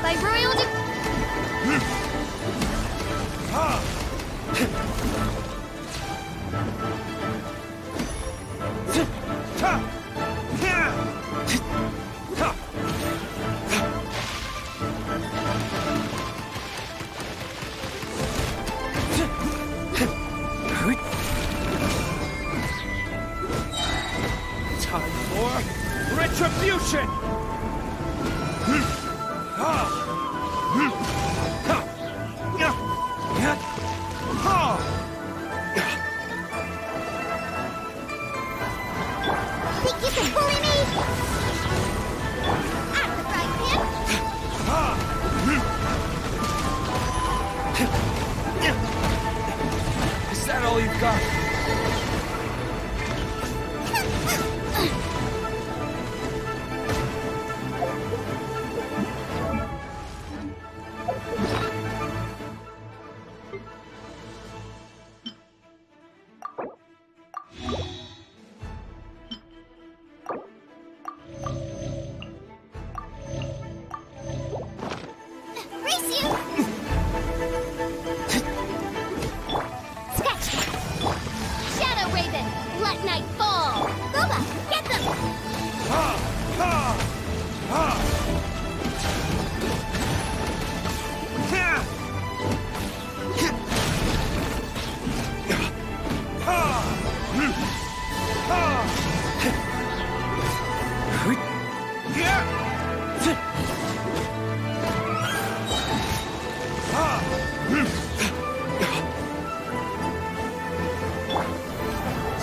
Vibroil Time for retribution! Think you can bully me? Out of the frying pan! Is that all you've got? Race you! Sketch! Shadow Raven! Let night fall! Boba! Get them!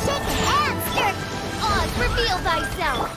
Shake and stir! Oz, reveal thyself!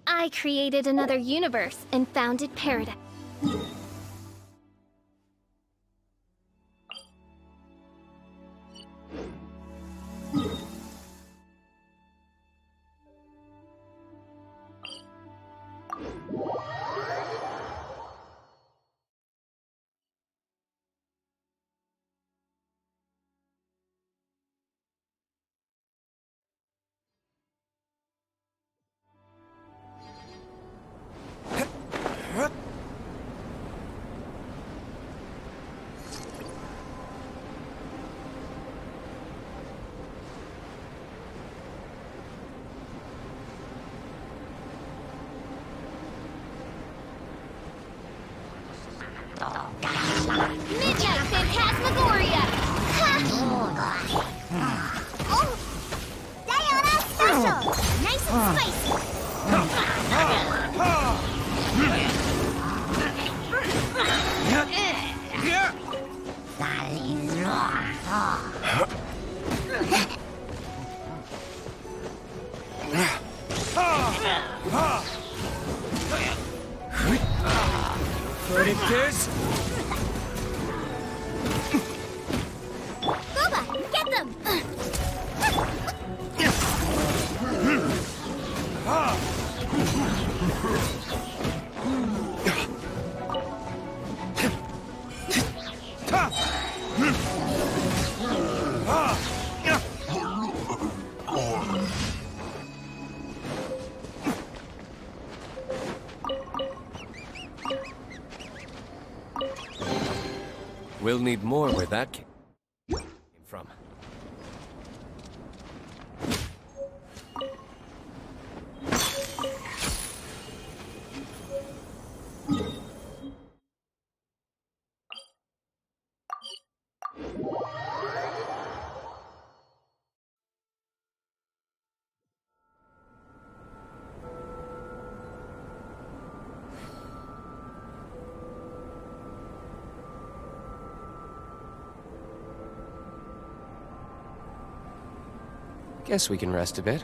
I created another universe and founded paradise. Midnight Phantasmagoria! Oh! Diana Special! Nice and spicy! Verdict Boba, get them! We'll need more where that came from. Guess we can rest a bit.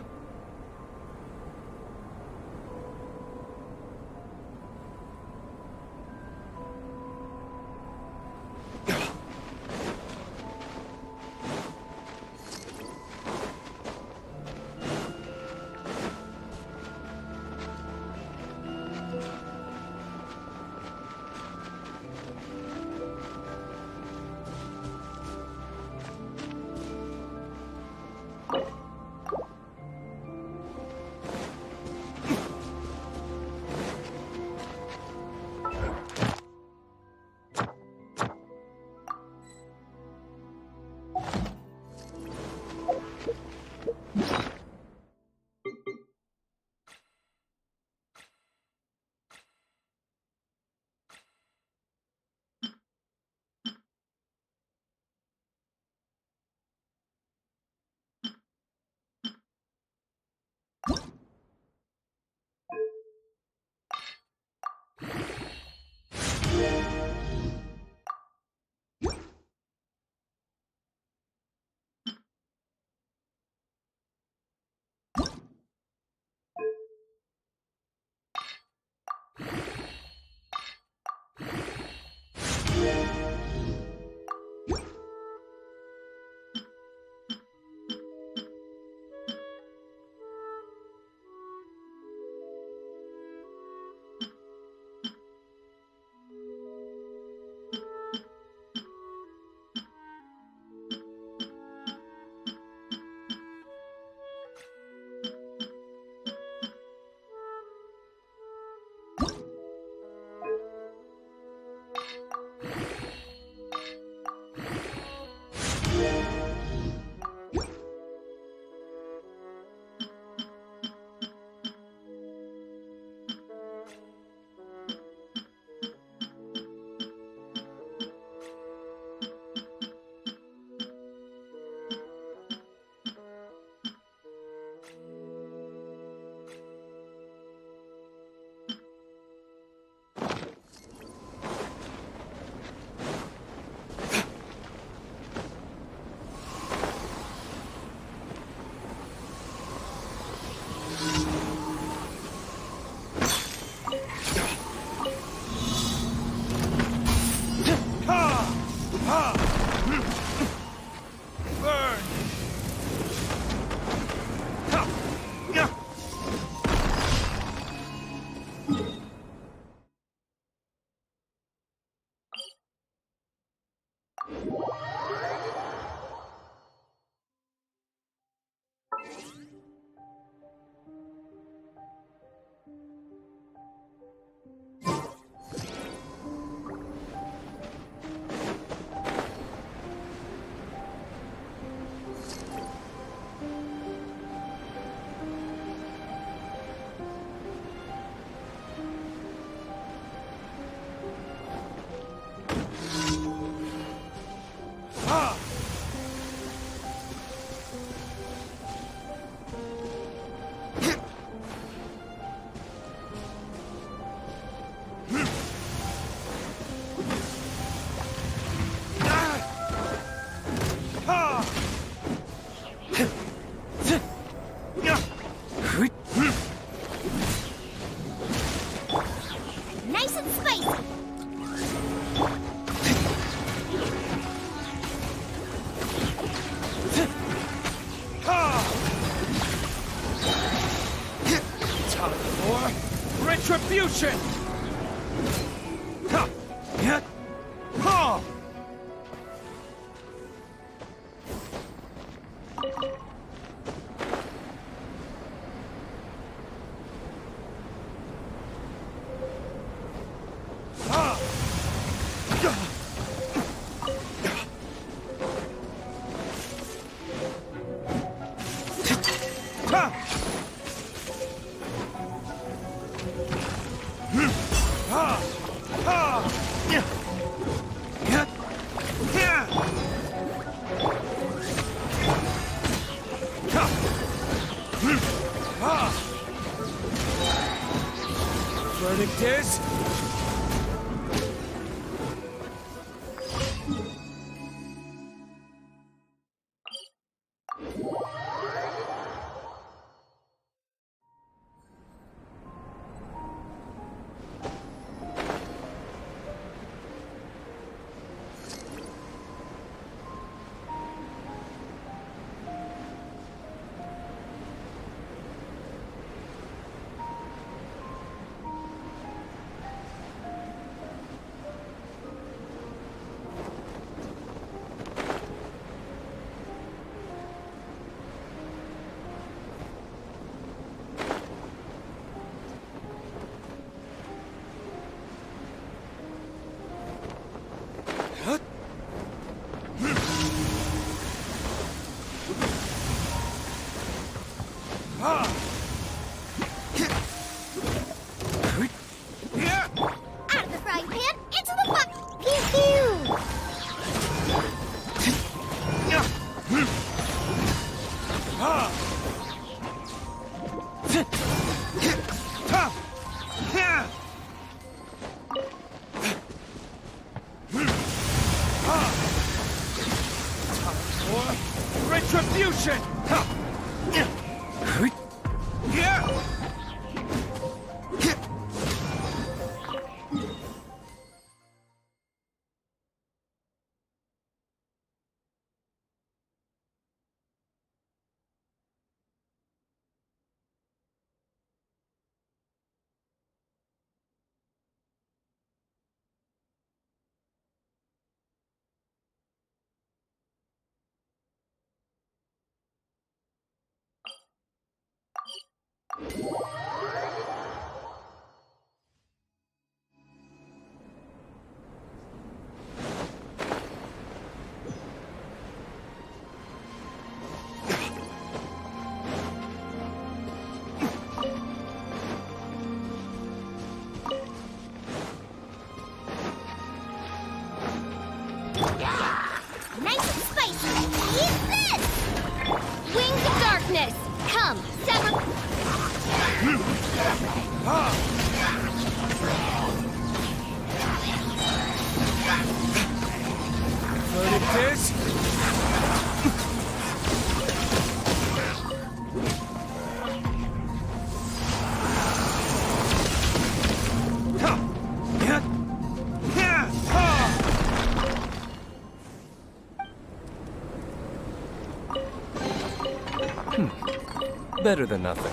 Retribution! Ha! Yet! Ha! Verdict is... Out of the frying pan, into the pot! Pew pew! Retribution! Nice and spicy! Eat this! Wings of darkness! Come, sever... Verdict is... Better than nothing.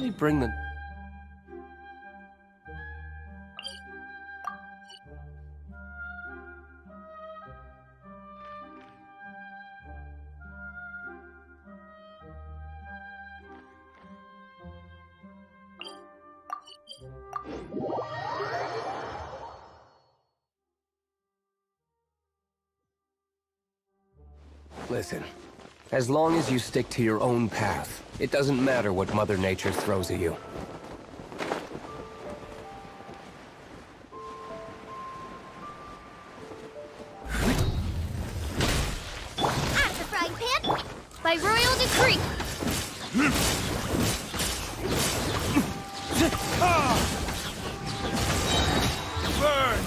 really bring the... Listen, as long as you stick to your own path, it doesn't matter what Mother Nature throws at you. At the frying pan, by royal decree. Burn!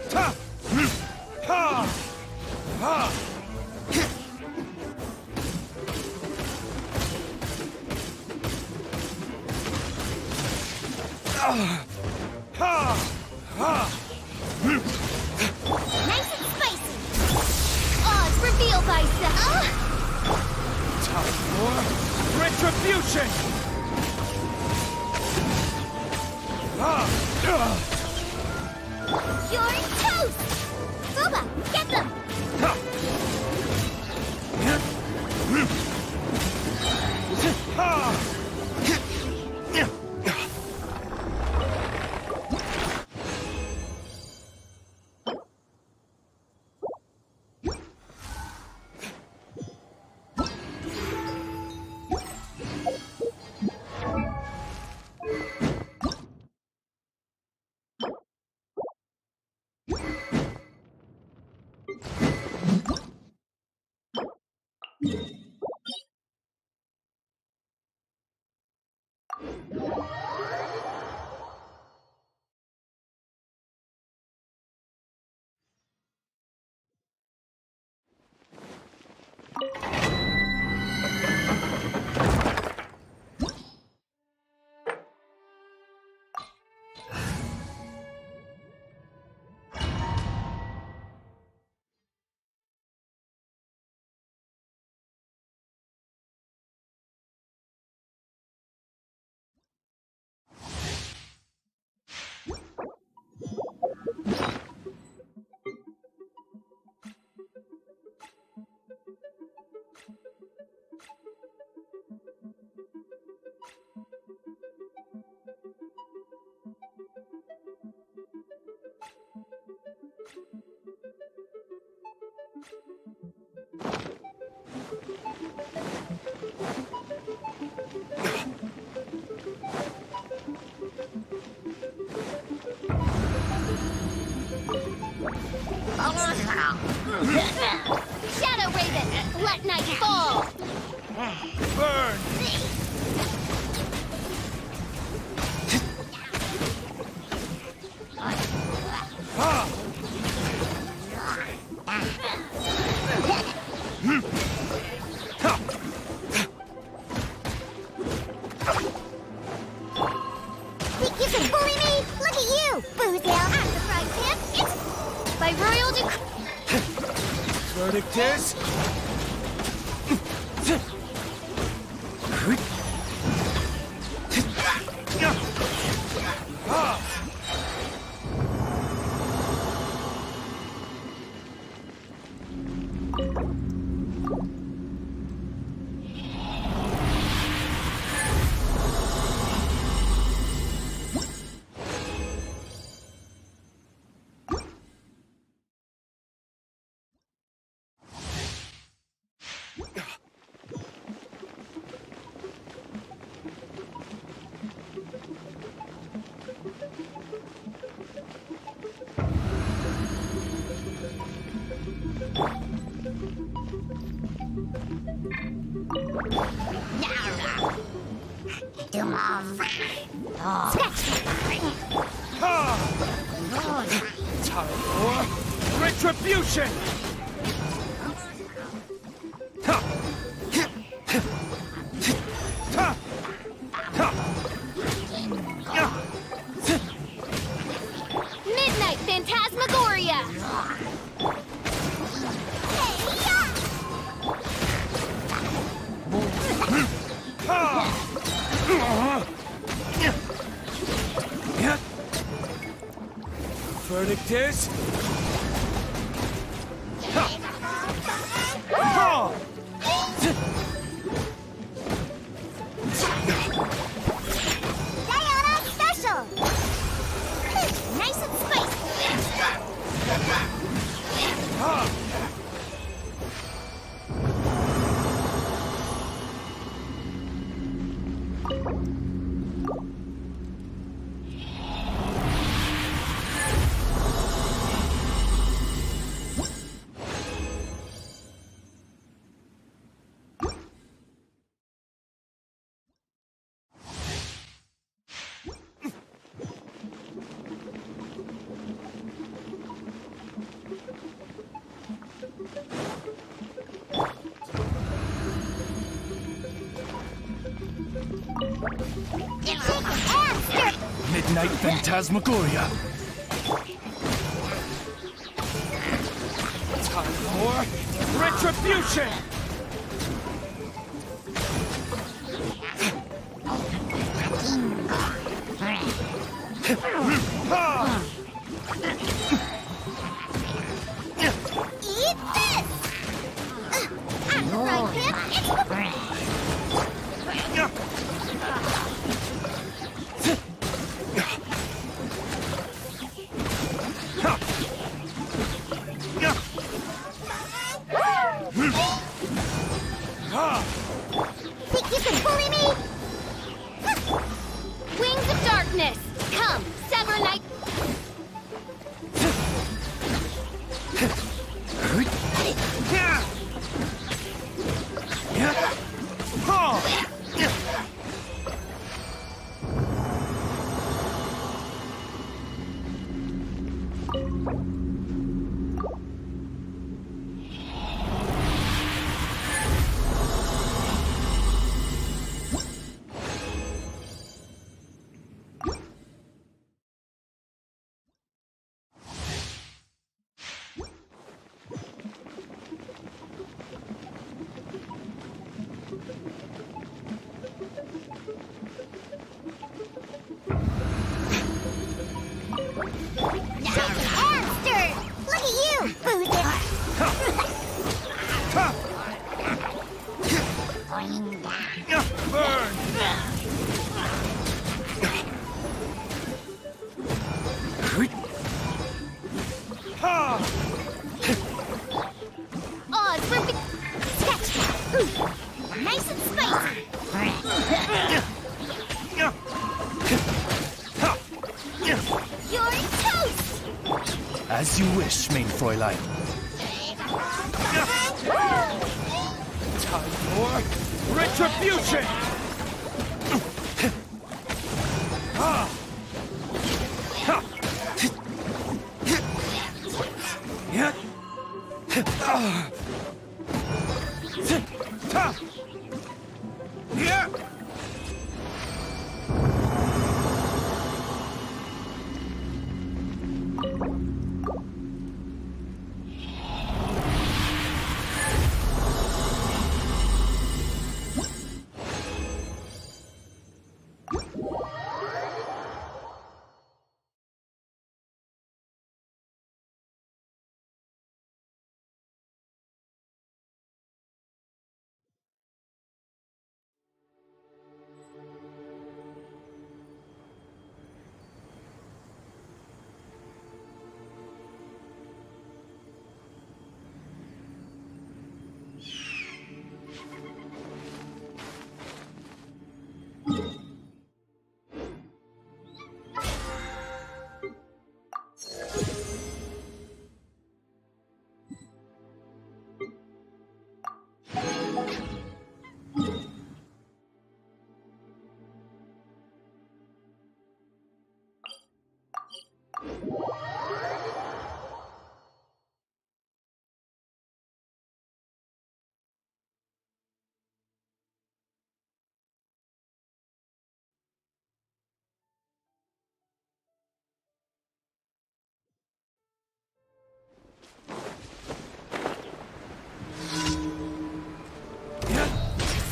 Ta! Ha! Ha! Ha! Ha! Nice and spicy. Odds reveal thyself. Time for retribution! You're toast. Booba, get them. Shadow Raven, let night fall. Burn! Think you can bully me? Look at you, Boozle. At the frying pan, it's by royal decree. Verdict is... Time for retribution! Midnight Phantasmagoria. Verdict is... Diana Special! Nice and spicy! Midnight Phantasmagoria. Time for retribution! Eat this! I'm the right hip, it's the... Think you can bully me? Wings of darkness! Come, sever night... Nice and spicy! You're toast! As you wish, main Fräulein. Time for retribution!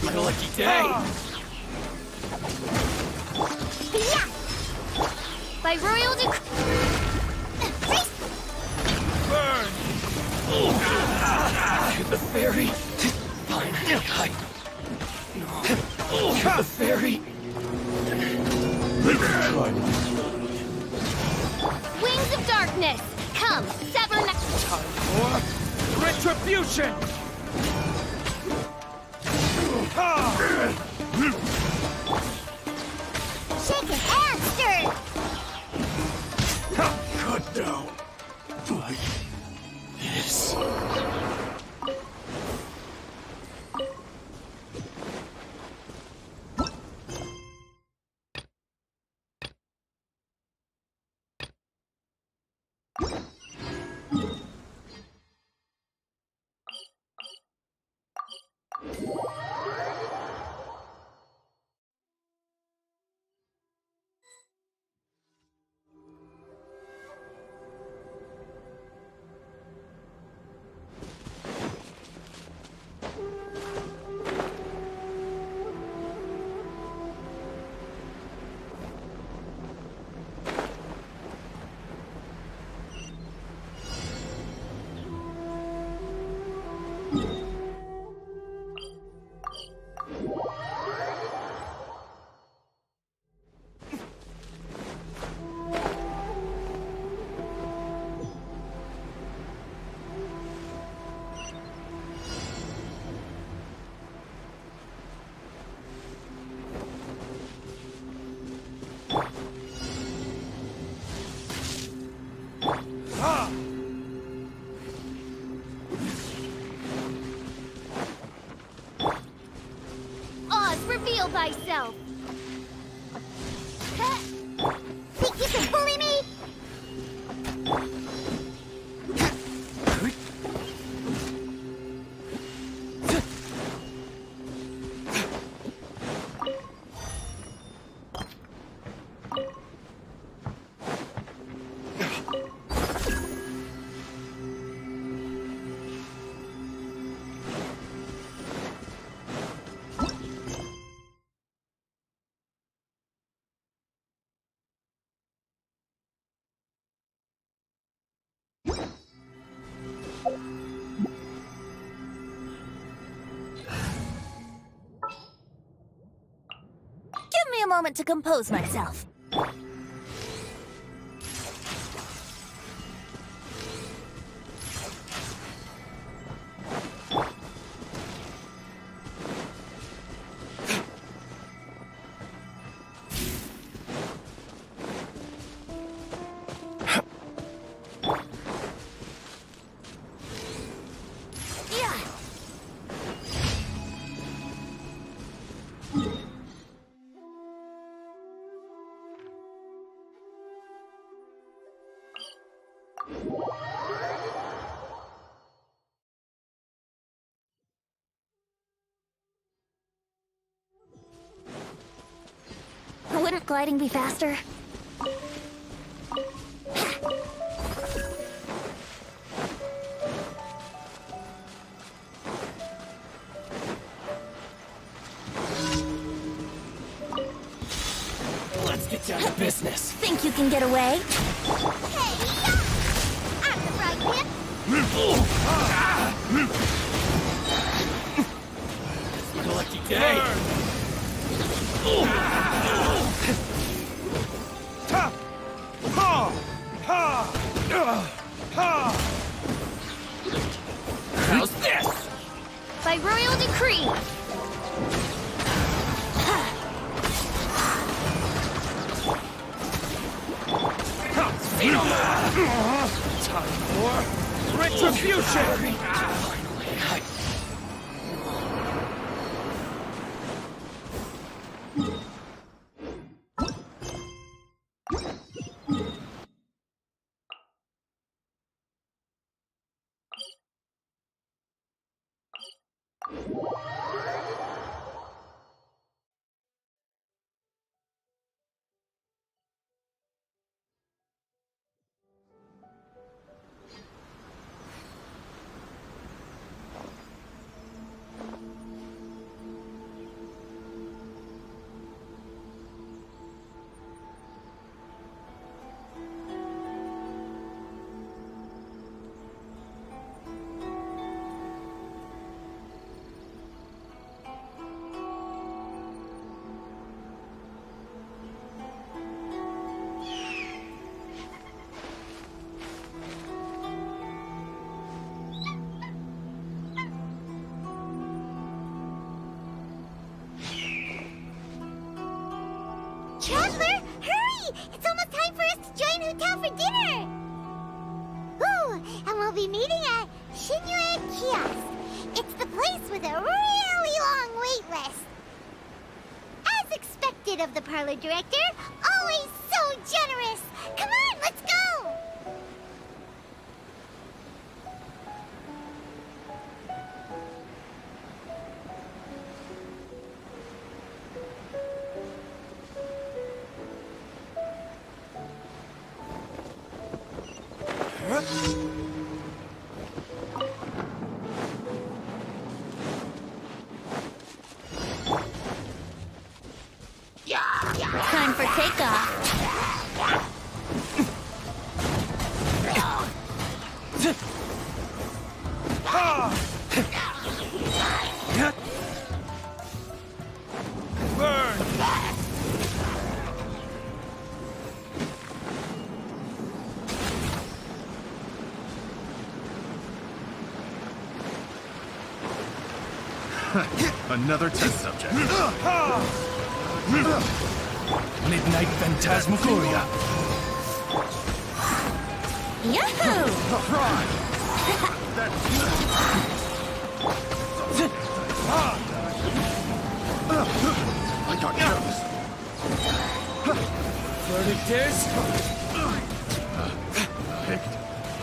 What a lucky day! Yeah. By royal decree. Burn! The fairy. Fine. The fairy. Wings of darkness. Come, sever. Time for retribution! Shaken and stirred. Cut down. Like this. Oz, reveal thyself. Think you can bully me? Give me a moment to compose myself. Wouldn't gliding be faster? Let's get down to business. Think you can get away? Hey, I'm the right hip. It's my lucky day. Ha! Ha! Ha! Ha! How's this? By royal decree. Time for retribution! hurry! It's almost time for us to join Hotel for dinner! Ooh, and we'll be meeting at Shinue Kiosk. It's the place with a really long wait list. As expected of the parlor director, always so generous! Come on, let's go! Time for takeoff. Burn! Another test subject. Midnight Phantasmagoria. Yahoo! I got yours. Verdict is... Picked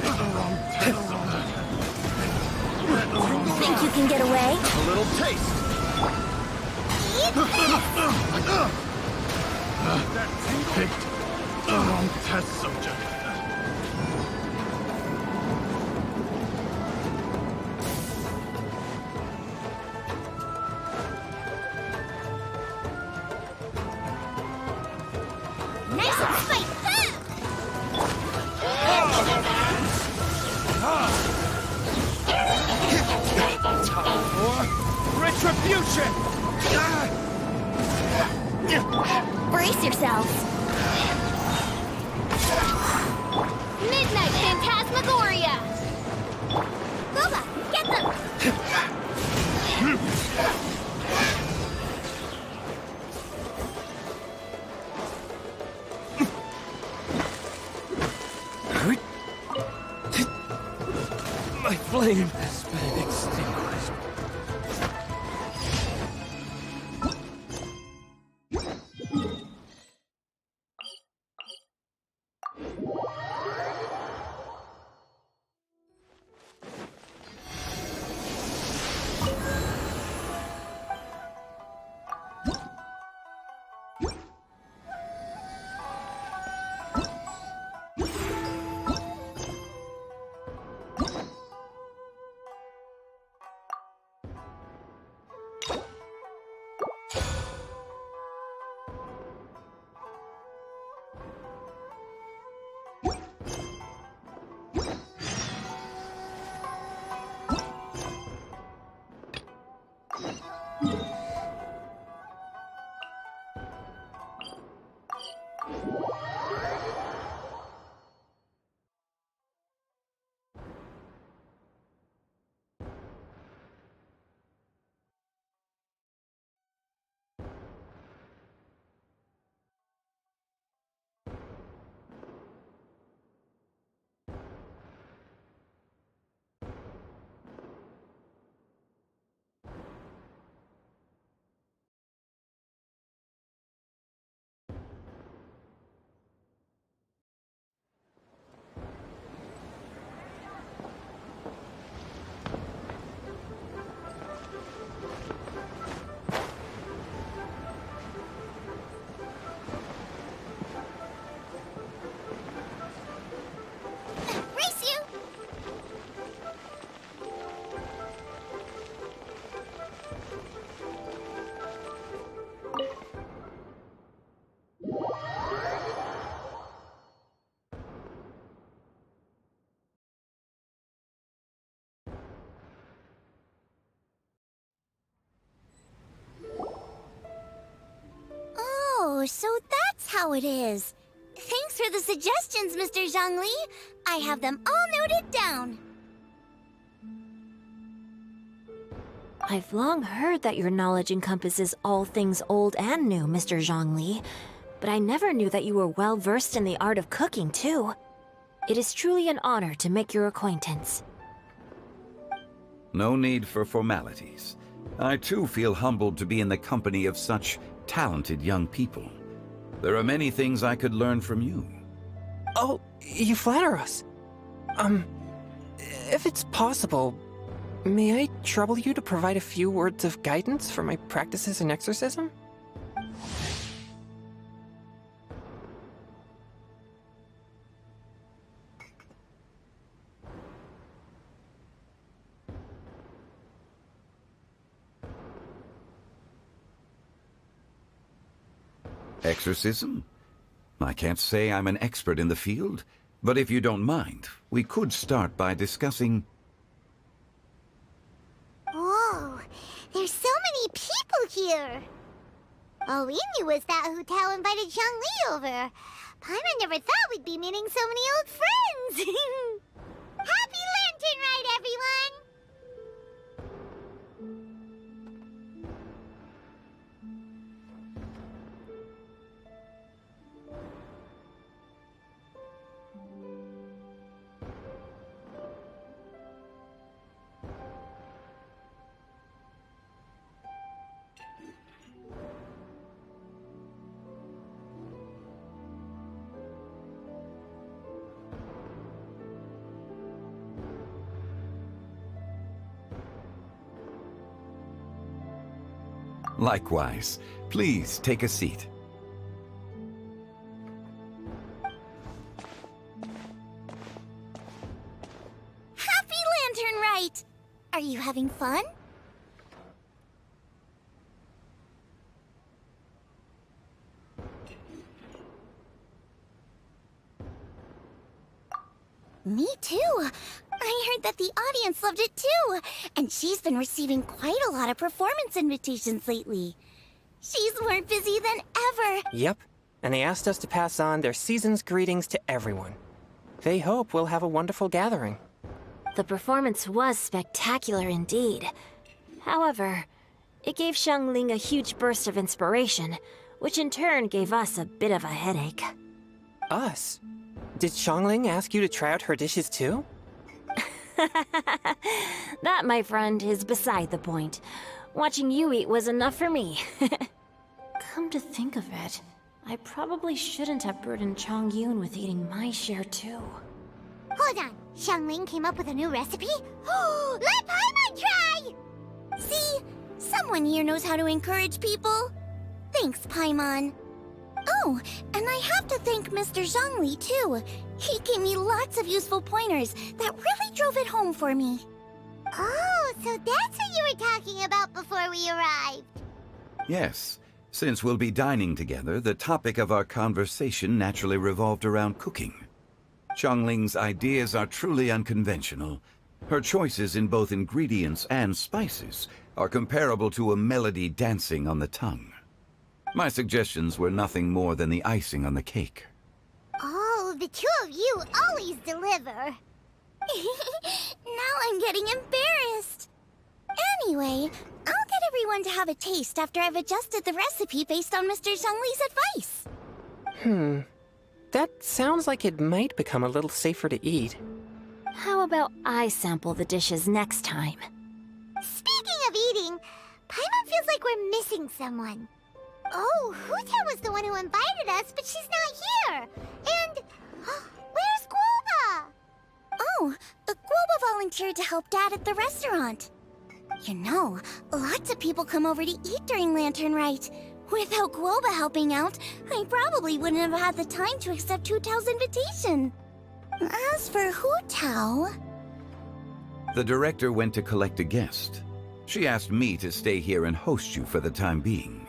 the wrong test subject. Think you can get away? A little taste. Picked the wrong test subject. Nice and spicy! Time for retribution! Brace yourselves. Midnight Phantasmagoria! Boba, get them! My flame has been extinguished. Oh, so that's how it is. Thanks for the suggestions, Mr. Zhongli. I have them all noted down. I've long heard that your knowledge encompasses all things old and new, Mr. Zhongli. but I never knew that you were well versed in the art of cooking, too. It is truly an honor to make your acquaintance. No need for formalities. I too feel humbled to be in the company of such talented young people. There are many things I could learn from you. Oh, you flatter us. If it's possible, may I trouble you to provide a few words of guidance for my practices in exorcism? Exorcism? I can't say I'm an expert in the field, but if you don't mind, we could start by discussing... Whoa, there's so many people here. All we knew was that Hu Tao invited Zhongli over. Paimon never thought we'd be meeting so many old friends. Happy Lantern Ride, everyone! Likewise. Please take a seat. Happy Lantern Rite! Are you having fun? Me too. I heard that the audience loved it too, and she's been receiving quite a lot of performance invitations lately. She's more busy than ever. Yep, and they asked us to pass on their season's greetings to everyone. They hope we'll have a wonderful gathering. The performance was spectacular indeed. However, it gave Xiangling a huge burst of inspiration, which in turn gave us a bit of a headache. Us? Did Xiangling ask you to try out her dishes too? That, my friend, is beside the point. Watching you eat was enough for me. Come to think of it, I probably shouldn't have burdened Chongyun with eating my share too. Hold on, Xiangling came up with a new recipe? Let Paimon try! See? Someone here knows how to encourage people. Thanks, Paimon. Oh, and I have to thank Mr. Zhongli, too. He gave me lots of useful pointers that really drove it home for me. Oh, so that's what you were talking about before we arrived. Yes. Since we'll be dining together, the topic of our conversation naturally revolved around cooking. Xiangling's ideas are truly unconventional. Her choices in both ingredients and spices are comparable to a melody dancing on the tongue. My suggestions were nothing more than the icing on the cake. Oh, the two of you always deliver. Now I'm getting embarrassed. Anyway, I'll get everyone to have a taste after I've adjusted the recipe based on Mr. Zhongli's advice. That sounds like it might become a little safer to eat. How about I sample the dishes next time? Speaking of eating, Paimon feels like we're missing someone. Oh, Huta was the one who invited us, but she's not here. And where's Guoba? Oh, Guoba volunteered to help Dad at the restaurant. You know, lots of people come over to eat during Lantern Rite. Without Guoba helping out, I probably wouldn't have had the time to accept Hu Tao's invitation. As for Hu Tao... The director went to collect a guest. She asked me to stay here and host you for the time being.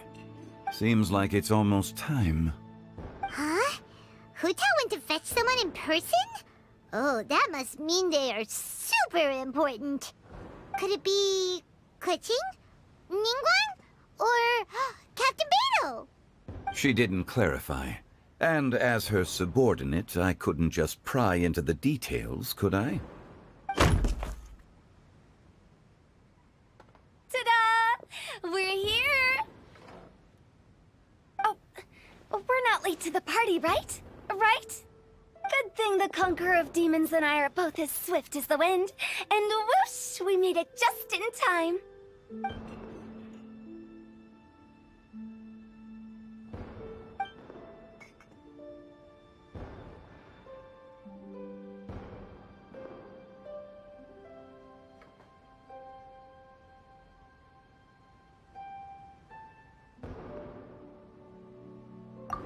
Seems like it's almost time. Huh? Hu Tao went to fetch someone in person? Oh, that must mean they are super important. Could it be... Kuching? Ningguang? Or Captain Beidou? She didn't clarify. And as her subordinate, I couldn't just pry into the details, could I? Ta-da! We're here! Oh, we're not not late to the party, right? Right? Good thing the Conqueror of Demons and I are both as swift as the wind. And whoosh, we made it just in time.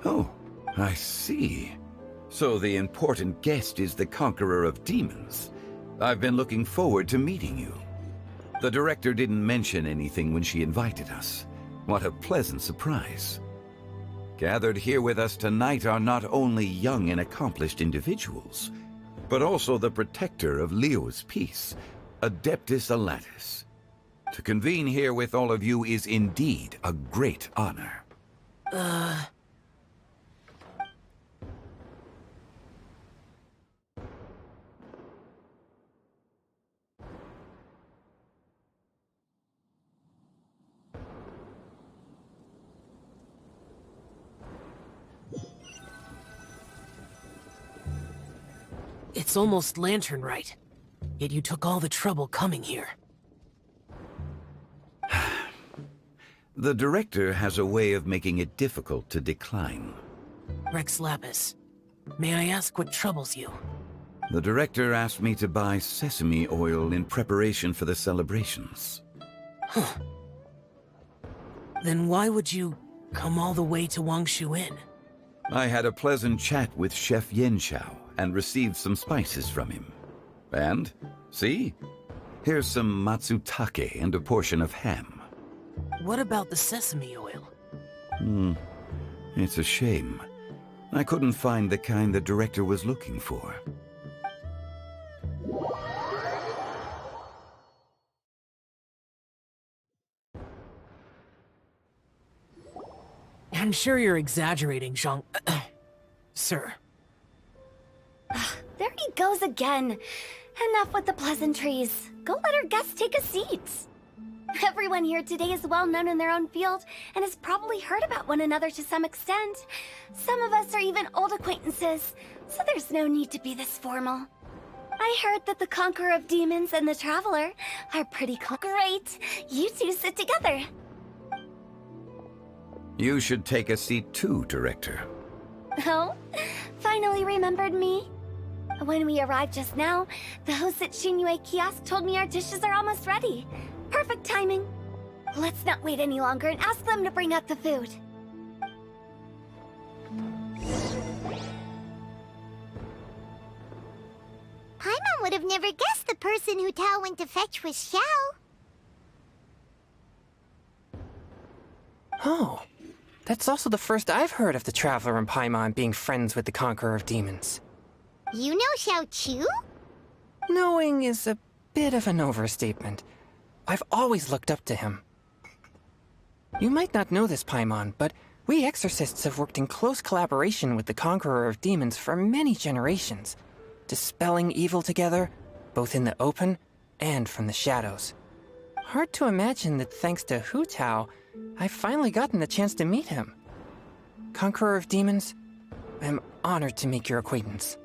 Oh, I see. So the important guest is the Conqueror of Demons. I've been looking forward to meeting you. The director didn't mention anything when she invited us. What a pleasant surprise. Gathered here with us tonight are not only young and accomplished individuals, but also the protector of Leo's peace, Adeptus Alatus. To convene here with all of you is indeed a great honor. It's almost lantern right. Yet you took all the trouble coming here. The director has a way of making it difficult to decline. Rex Lapis, may I ask what troubles you? The director asked me to buy sesame oil in preparation for the celebrations. Huh. Then why would you come all the way to Wangshu Inn? I had a pleasant chat with Chef Yenchao and received some spices from him. And, see? Here's some matsutake and a portion of ham. What about the sesame oil? It's a shame. I couldn't find the kind the director was looking for. I'm sure you're exaggerating, Zhang... Sir. There he goes again. Enough with the pleasantries. Go let our guests take a seat. Everyone here today is well known in their own field and has probably heard about one another to some extent. Some of us are even old acquaintances, so there's no need to be this formal. I heard that the Conqueror of Demons and the Traveler are pretty great. You two sit together. You should take a seat too, Director. Oh? Finally remembered me? When we arrived just now, the host at Shinue Kiosk told me our dishes are almost ready. Perfect timing. Let's not wait any longer and ask them to bring out the food. Paimon would have never guessed the person who Tao went to fetch was Xiao. Oh, that's also the first I've heard of the Traveler and Paimon being friends with the Conqueror of Demons. You know Xiao Chu? Knowing is a bit of an overstatement. I've always looked up to him. You might not know this, Paimon, but we exorcists have worked in close collaboration with the Conqueror of Demons for many generations, dispelling evil together, both in the open and from the shadows. Hard to imagine that thanks to Hu Tao, I've finally gotten the chance to meet him. Conqueror of Demons, I'm honored to make your acquaintance.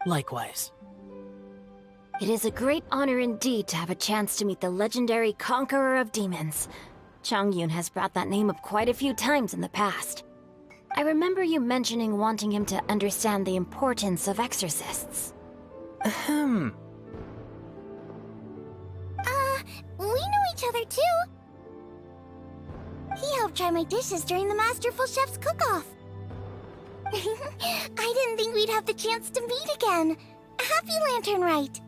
Likewise. It is a great honor indeed to have a chance to meet the legendary Conqueror of Demons. Chongyun has brought that name up quite a few times in the past. I remember you mentioning wanting him to understand the importance of exorcists. Ahem. We know each other too. He helped try my dishes during the Masterful Chef's cook-off. I didn't think we'd have the chance to meet again. Happy Lantern Rite.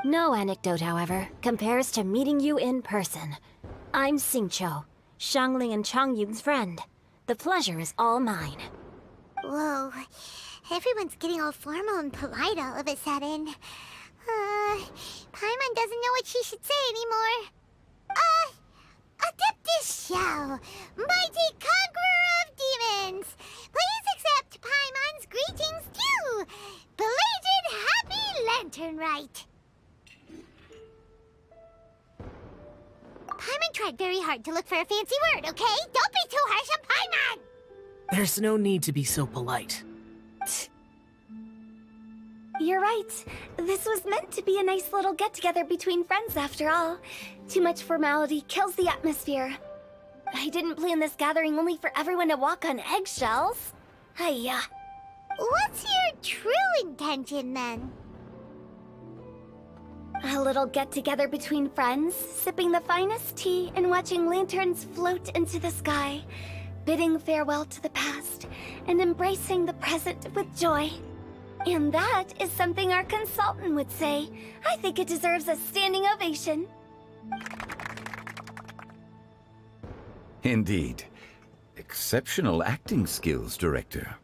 No anecdote, however, compares to meeting you in person. I'm Xingqiu, Xiangling and Chongyun's friend. The pleasure is all mine. Whoa, everyone's getting all formal and polite all of a sudden. Paimon doesn't know what she should say anymore. Adeptus Xiao, mighty Conqueror of Demons, please accept Paimon's greetings too. Belated Happy Lantern Rite. Paimon tried very hard to look for a fancy word, okay? Don't be too harsh on Paimon! There's no need to be so polite. You're right. This was meant to be a nice little get-together between friends after all. Too much formality kills the atmosphere. I didn't plan this gathering only for everyone to walk on eggshells. Hiya. What's your true intention, then? A little get-together between friends, sipping the finest tea and watching lanterns float into the sky, bidding farewell to the past, and embracing the present with joy. And that is something our consultant would say. I think it deserves a standing ovation. Indeed. Exceptional acting skills, Director.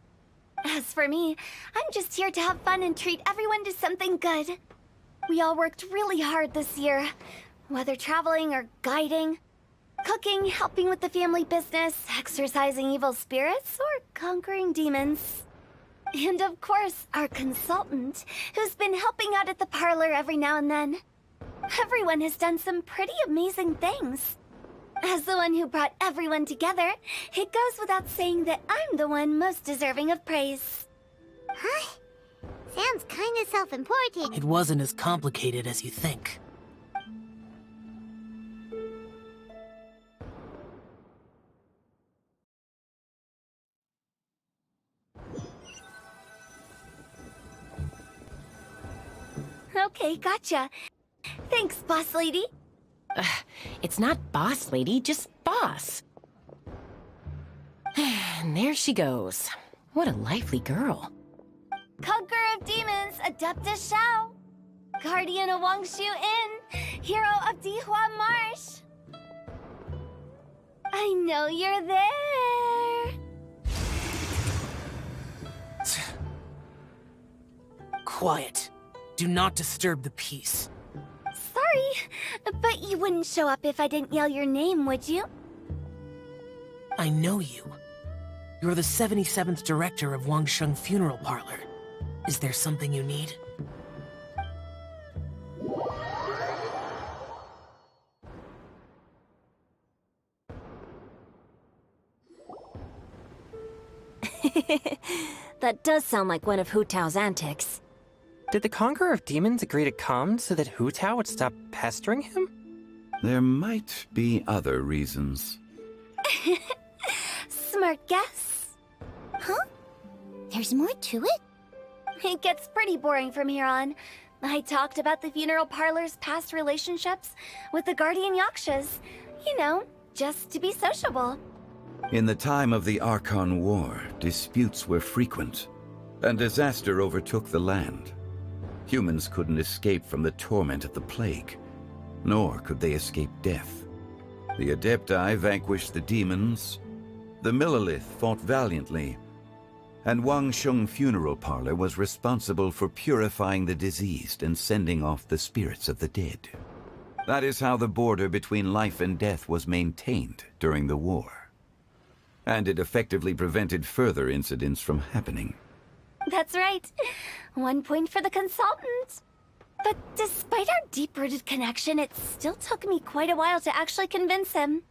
As for me, I'm just here to have fun and treat everyone to something good. We all worked really hard this year, whether traveling or guiding, cooking, helping with the family business, exorcising evil spirits, or conquering demons. And of course, our consultant, who's been helping out at the parlor every now and then. Everyone has done some pretty amazing things. As the one who brought everyone together, it goes without saying that I'm the one most deserving of praise. Huh? Sounds kinda self-important. It wasn't as complicated as you think. Okay, gotcha. Thanks, boss lady. It's not boss lady, just boss. And there she goes. What a lively girl. Conqueror of demons, Adeptus Shao. Guardian of Wangshu Inn, hero of Dihua Marsh. I know you're there. Quiet. Do not disturb the peace. Sorry, but you wouldn't show up if I didn't yell your name, would you? I know you. You're the 77th director of Wangsheng Funeral Parlor. Is there something you need? That does sound like one of Hu Tao's antics. Did the Conqueror of Demons agree to come so that Hu Tao would stop pestering him? There might be other reasons. Smart guess. Huh? There's more to it? It gets pretty boring from here on. I talked about the funeral parlor's past relationships with the Guardian Yakshas. You know, just to be sociable. In the time of the Archon War, disputes were frequent, and disaster overtook the land. Humans couldn't escape from the torment of the plague, nor could they escape death. The Adepti vanquished the demons, the Millelith fought valiantly, and Wangsheng Funeral Parlor was responsible for purifying the diseased and sending off the spirits of the dead. That is how the border between life and death was maintained during the war. And it effectively prevented further incidents from happening. That's right. 1 point for the consultant. But despite our deep-rooted connection, it still took me quite a while to actually convince him.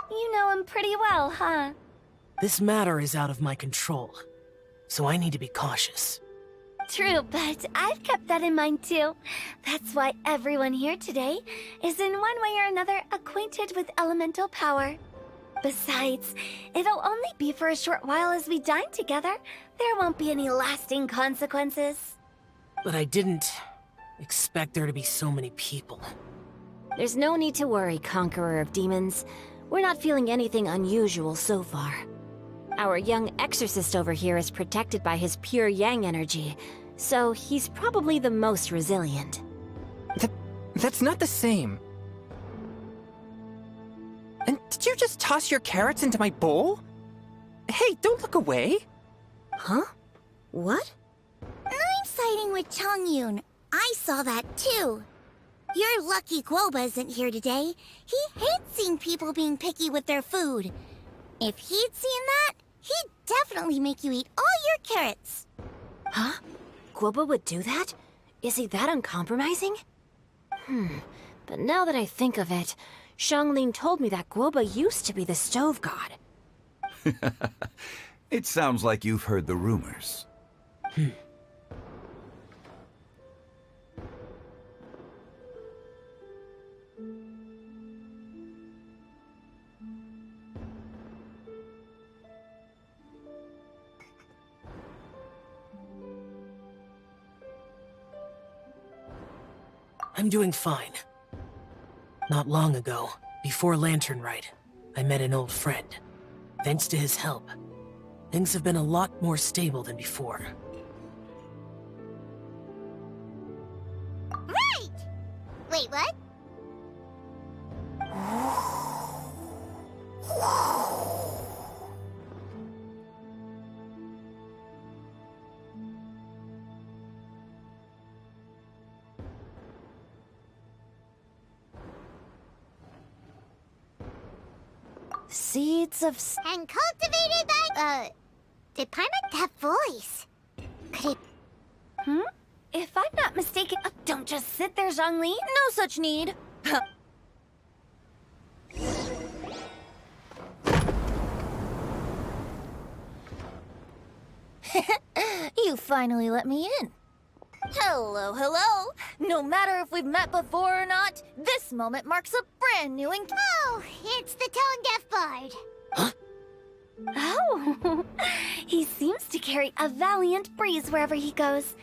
You know him pretty well, huh? This matter is out of my control, so I need to be cautious. True, but I've kept that in mind too. That's why everyone here today is in one way or another acquainted with elemental power. Besides, it'll only be for a short while as we dine together. There won't be any lasting consequences. But I didn't expect there to be so many people. There's no need to worry, Conqueror of Demons. We're not feeling anything unusual so far. Our young exorcist over here is protected by his pure yang energy, so he's probably the most resilient. That's not the same. And did you just toss your carrots into my bowl? Hey, don't look away. Huh? What? I'm siding with Chongyun. I saw that too. You're lucky Guoba isn't here today. He hates seeing people being picky with their food. If he'd seen that, He'd definitely make you eat all your carrots. Huh? Guoba would do that? Is he that uncompromising? But now that I think of it, Xiangling told me that Guoba used to be the stove god. It sounds like you've heard the rumors. I'm doing fine. Not long ago, before Lantern Rite, I met an old friend. Thanks to his help, things have been a lot more stable than before. Right! Wait, what? Seeds of... And cultivated by... did Paimon have voice? Could it... If I'm not mistaken... don't just sit there, Zhongli. No such need. You finally let me in. Hello, hello. No matter if we've met before or not, this moment marks a brand new Oh, it's the tone-deaf bard. Oh, he seems to carry a valiant breeze wherever he goes.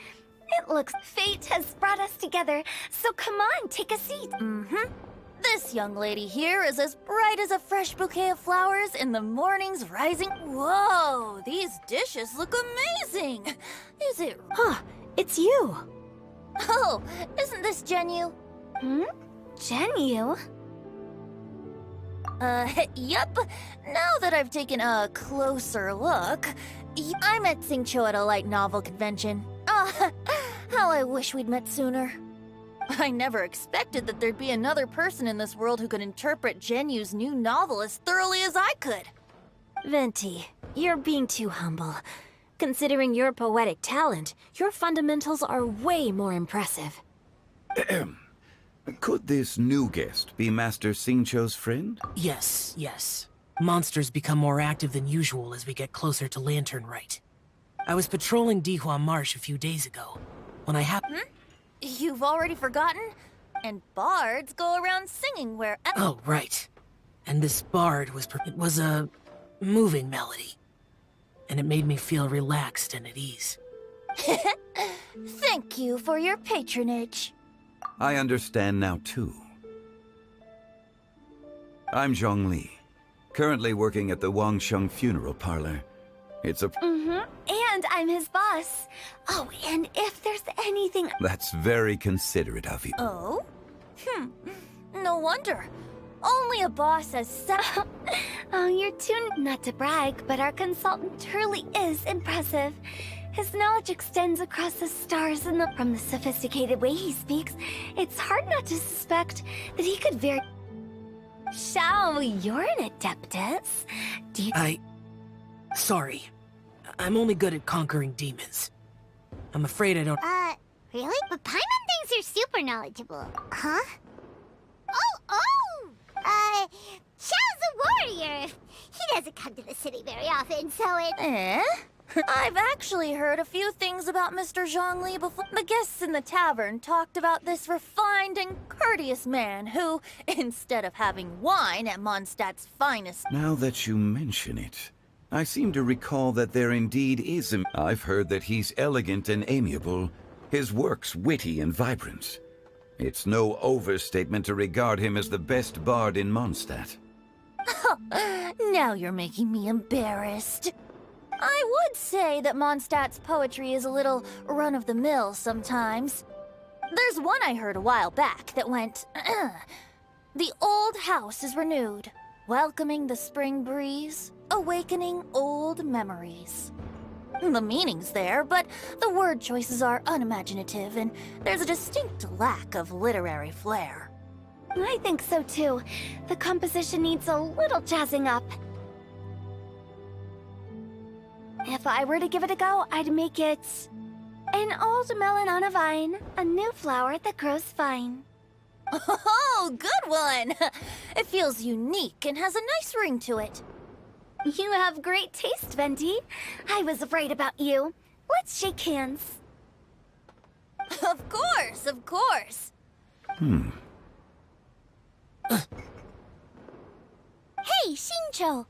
It looks fate has brought us together, so come on, take a seat. This young lady here is as bright as a fresh bouquet of flowers in the morning's rising. Whoa, these dishes look amazing. Is it? Huh, it's you. Oh, isn't this Genyu? Genyu? Yep. Now that I've taken a closer look, I met Xingqiu at a light novel convention. How I wish we'd met sooner. I never expected that there'd be another person in this world who could interpret Genyu's new novel as thoroughly as I could. Venti, you're being too humble. Considering your poetic talent, your fundamentals are way more impressive. Could this new guest be Master Xingqiu's friend? Yes, yes. Monsters become more active than usual as we get closer to Lantern Rite. I was patrolling Dihua Marsh a few days ago, when I happened... You've already forgotten? And bards go around singing where... Oh, right. And this bard it was a moving melody. And it made me feel relaxed and at ease. Thank you for your patronage. I understand now, too. I'm Zhongli, currently working at the Wangsheng Funeral Parlor. It's a... And I'm his boss. Oh, and if there's anything... That's very considerate of you. Oh? No wonder. Only a boss has Oh, you're too... Not to brag, but our consultant truly is impressive. His knowledge extends across the stars and from the sophisticated way he speaks, it's hard not to suspect that he could very... Shao, you're an adeptus. Do you... Sorry. I'm only good at conquering demons. I'm afraid I don't... Really? But Paimon thinks you're super knowledgeable. Huh? Xiao's a warrior. He doesn't come to the city very often, so it... I've actually heard a few things about Mr. Zhongli before. The guests in the tavern talked about this refined and courteous man who, instead of having wine at Mondstadt's finest... Now that you mention it, I seem to recall that there indeed is a... I've heard that he's elegant and amiable, his works witty and vibrant. It's no overstatement to regard him as the best bard in Mondstadt. Now you're making me embarrassed. I would say that Mondstadt's poetry is a little run-of-the-mill sometimes. There's one I heard a while back that went, The old house is renewed, welcoming the spring breeze, awakening old memories. The meaning's there, but the word choices are unimaginative, and there's a distinct lack of literary flair. I think so too. The composition needs a little jazzing up. If I were to give it a go, I'd make it an old melon on a vine, a new flower that grows fine. Oh, good one! It feels unique and has a nice ring to it. You have great taste, Venti. I was right about you. Let's shake hands. Of course, of course. Hey, Shincho!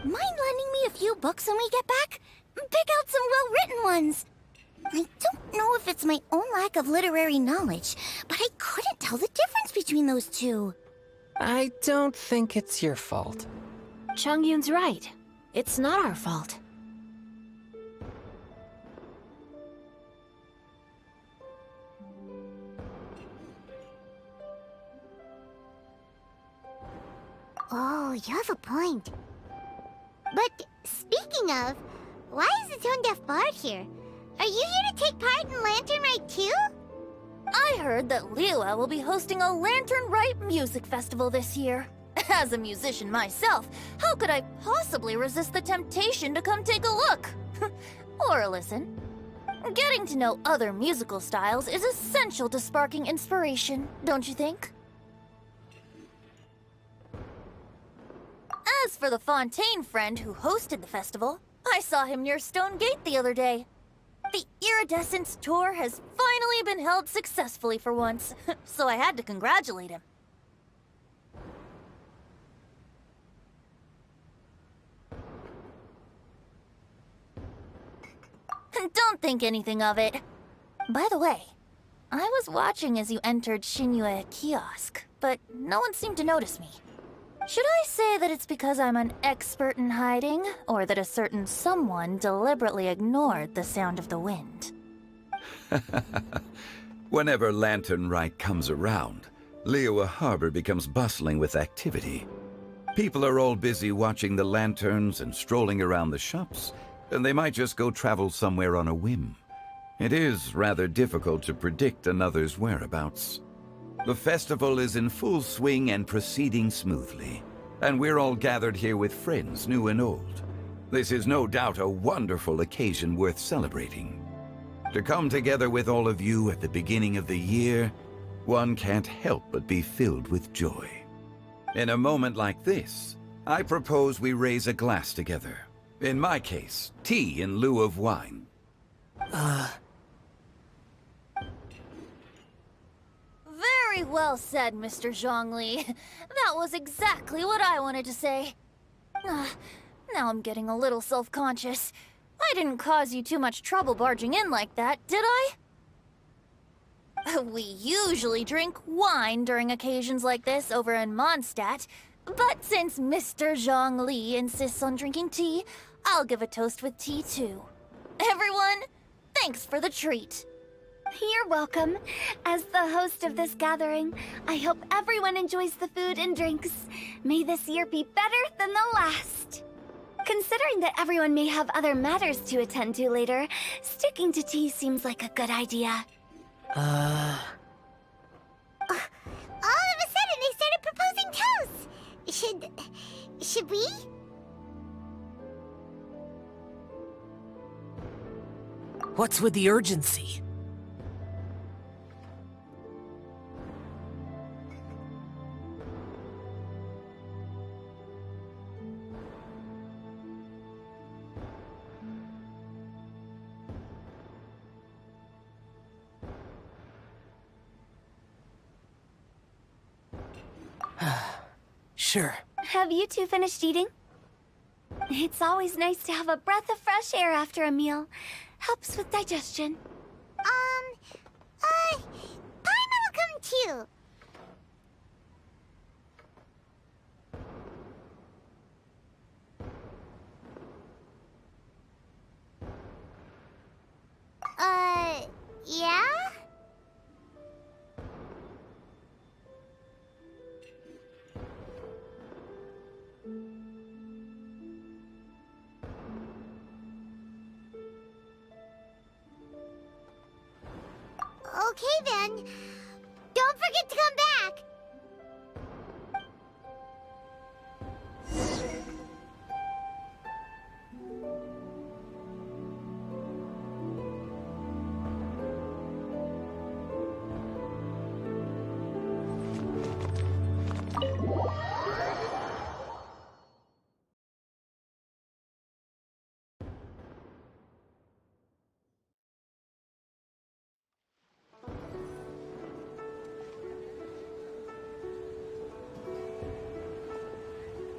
Mind lending me a few books when we get back? Pick out some well-written ones. I don't know if it's my own lack of literary knowledge, but I couldn't tell the difference between those two. I don't think it's your fault. Chongyun's right. It's not our fault. Oh, you have a point. But speaking of, why is the Tone Deaf Bard here? Are you here to take part in Lantern Rite too? I heard that Liyue will be hosting a Lantern Rite music festival this year. As a musician myself, how could I possibly resist the temptation to come take a look? Or listen. Getting to know other musical styles is essential to sparking inspiration, don't you think? As for the Fontaine friend who hosted the festival, I saw him near Stone Gate the other day. The Iridescence tour has finally been held successfully for once, so I had to congratulate him. Don't think anything of it. By the way, I was watching as you entered Shinyue Kiosk, but no one seemed to notice me. Should I say that it's because I'm an expert in hiding, or that a certain someone deliberately ignored the sound of the wind? Whenever Lantern Rite comes around, Liyue Harbor becomes bustling with activity. People are all busy watching the lanterns and strolling around the shops, and they might just go travel somewhere on a whim. It is rather difficult to predict another's whereabouts. The festival is in full swing and proceeding smoothly, and we're all gathered here with friends, new and old. This is no doubt a wonderful occasion worth celebrating. To come together with all of you at the beginning of the year, one can't help but be filled with joy. In a moment like this, I propose we raise a glass together. In my case, tea in lieu of wine. Very well said, Mr. Zhongli. That was exactly what I wanted to say. Now I'm getting a little self-conscious. I didn't cause you too much trouble barging in like that, did I? We usually drink wine during occasions like this over in Mondstadt, but since Mr. Zhongli insists on drinking tea, I'll give a toast with tea too. Everyone, thanks for the treat. You're welcome. As the host of this gathering, I hope everyone enjoys the food and drinks. May this year be better than the last. Considering that everyone may have other matters to attend to later, sticking to tea seems like a good idea. All of a sudden, they started proposing toasts. Should we? What's with the urgency? Sure. Have you two finished eating? It's always nice to have a breath of fresh air after a meal. Helps with digestion. Paimon will come too. Yeah? Okay then. Don't forget to come back.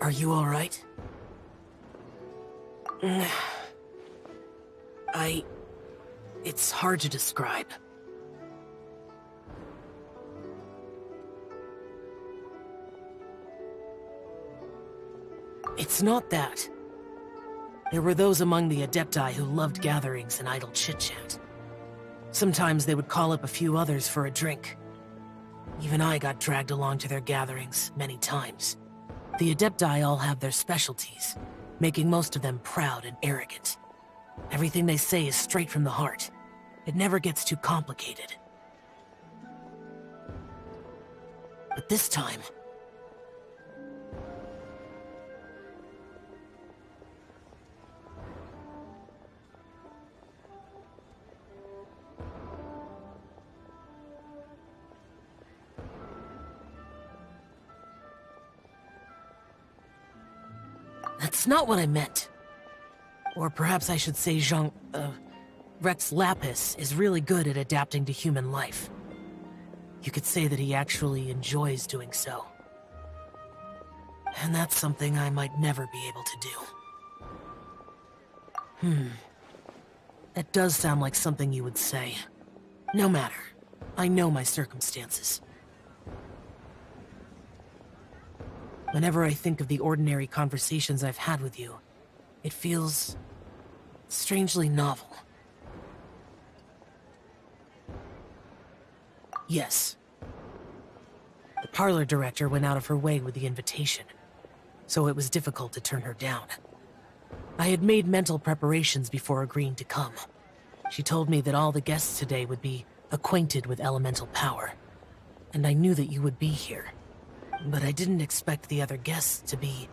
Are you alright? It's hard to describe. It's not that. There were those among the Adepti who loved gatherings and idle chit-chat. Sometimes they would call up a few others for a drink. Even I got dragged along to their gatherings many times. The Adepti all have their specialties, making most of them proud and arrogant. Everything they say is straight from the heart. It never gets too complicated. But this time... That's not what I meant. Or perhaps I should say Rex Lapis is really good at adapting to human life. You could say that he actually enjoys doing so. And that's something I might never be able to do. That does sound like something you would say. No matter. I know my circumstances. Whenever I think of the ordinary conversations I've had with you, it feels strangely novel. Yes. The parlor director went out of her way with the invitation, so it was difficult to turn her down. I had made mental preparations before agreeing to come. She told me that all the guests today would be acquainted with elemental power, and I knew that you would be here. But I didn't expect the other guests to be...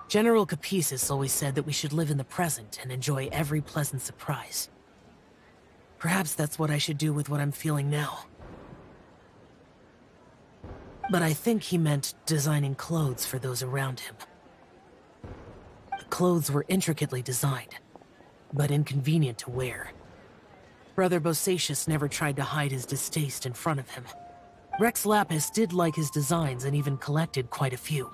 General Capisis always said that we should live in the present and enjoy every pleasant surprise. Perhaps that's what I should do with what I'm feeling now. But I think he meant designing clothes for those around him. The clothes were intricately designed, but inconvenient to wear. Brother Bosacius never tried to hide his distaste in front of him. Rex Lapis did like his designs and even collected quite a few.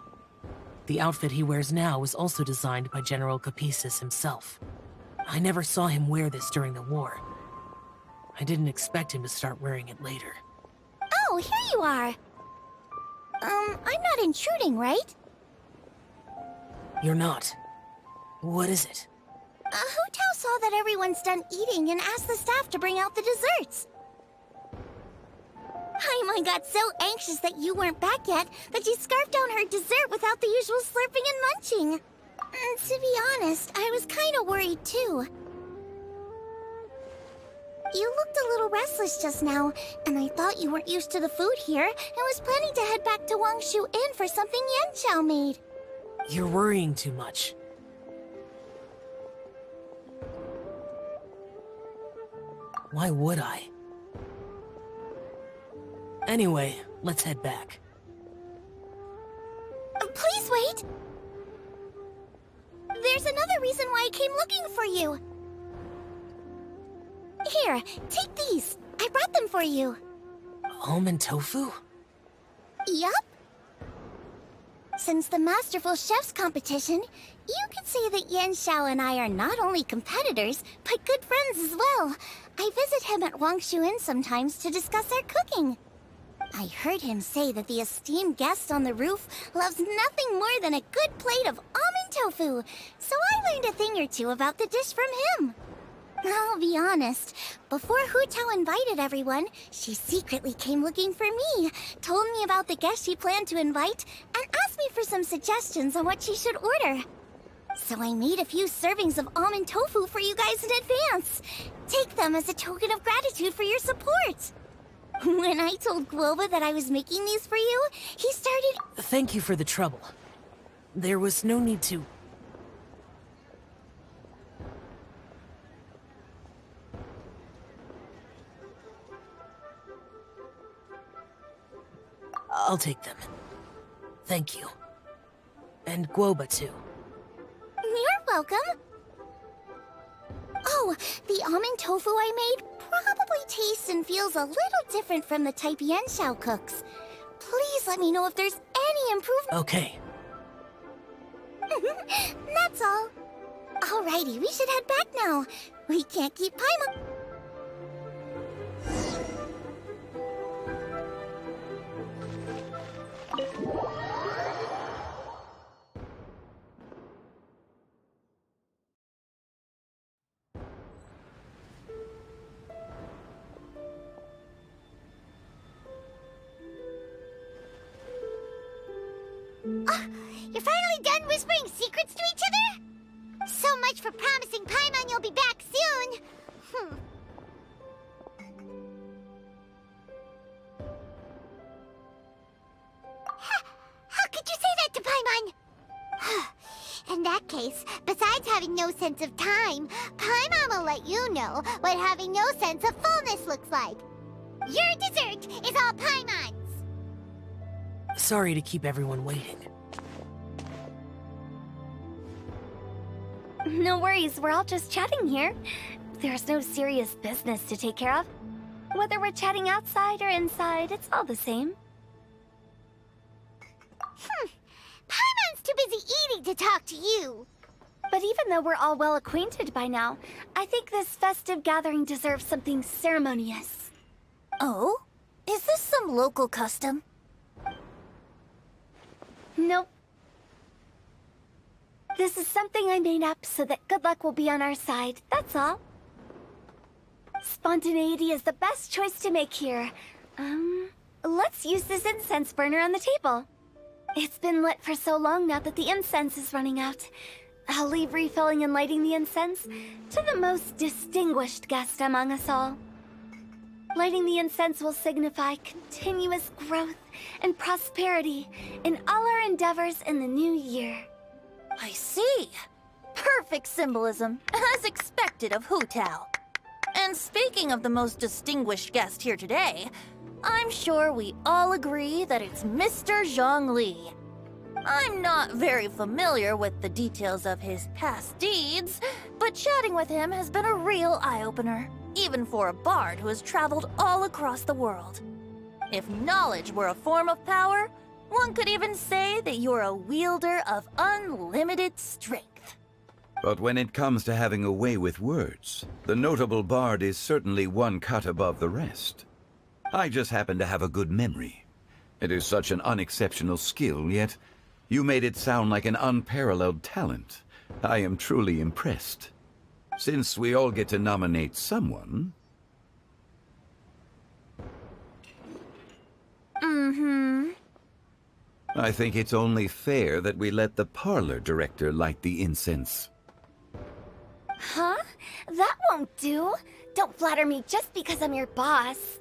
The outfit he wears now was also designed by General Capisis himself. I never saw him wear this during the war. I didn't expect him to start wearing it later. Oh, here you are! I'm not intruding, right? You're not. What is it? Hu Tao saw that everyone's done eating and asked the staff to bring out the desserts. Paimon got so anxious that you weren't back yet that she scarfed down her dessert without the usual slurping and munching. To be honest, I was kind of worried too. You looked a little restless just now, and I thought you weren't used to the food here and was planning to head back to Wangshu Inn for something Yanxiao made. You're worrying too much. Why would I? Anyway, let's head back. Please wait! There's another reason why I came looking for you. Here, take these. I brought them for you. Almond tofu? Yup. Since the Masterful Chef's competition, you could say that Yanxiao and I are not only competitors, but good friends as well. I visit him at Wangshu Inn sometimes to discuss our cooking. I heard him say that the esteemed guest on the roof loves nothing more than a good plate of almond tofu, so I learned a thing or two about the dish from him. I'll be honest, before Hu Tao invited everyone, she secretly came looking for me, told me about the guests she planned to invite, and asked me for some suggestions on what she should order. So I made a few servings of almond tofu for you guys in advance. Take them as a token of gratitude for your support. When I told Guoba that I was making these for you, he started... Thank you for the trouble. There was no need to... I'll take them. Thank you. And Guoba, too. You're welcome. Oh, the almond tofu I made probably tastes and feels a little different from the type Yanxiao cooks. Please let me know if there's any only improvement. Okay. That's all. Alrighty, we should head back now. We can't keep Paimon. You're finally done whispering secrets to each other? So much for promising Paimon you'll be back soon. How could you say that to Paimon? In that case, besides having no sense of time, Paimon will let you know what having no sense of fullness looks like. Your dessert is all Paimon's. Sorry to keep everyone waiting. No worries, we're all just chatting here. There's no serious business to take care of. Whether we're chatting outside or inside, it's all the same. Paimon's too busy eating to talk to you. But even though we're all well acquainted by now, I think this festive gathering deserves something ceremonious. Oh? Is this some local custom? Nope. This is something I made up so that good luck will be on our side, that's all. Spontaneity is the best choice to make here. Let's use this incense burner on the table. It's been lit for so long now that the incense is running out. I'll leave refilling and lighting the incense to the most distinguished guest among us all. Lighting the incense will signify continuous growth and prosperity in all our endeavors in the new year. I see. Perfect symbolism, as expected of Hu Tao. And speaking of the most distinguished guest here today, I'm sure we all agree that it's Mr. Zhongli. I'm not very familiar with the details of his past deeds, but chatting with him has been a real eye-opener, even for a bard who has traveled all across the world. If knowledge were a form of power, one could even say that you're a wielder of unlimited strength. But when it comes to having a way with words, the notable bard is certainly one cut above the rest. I just happen to have a good memory. It is such an unexceptional skill, yet you made it sound like an unparalleled talent. I am truly impressed. Since we all get to nominate someone... I think it's only fair that we let the parlor director light the incense. Huh? That won't do. Don't flatter me just because I'm your boss.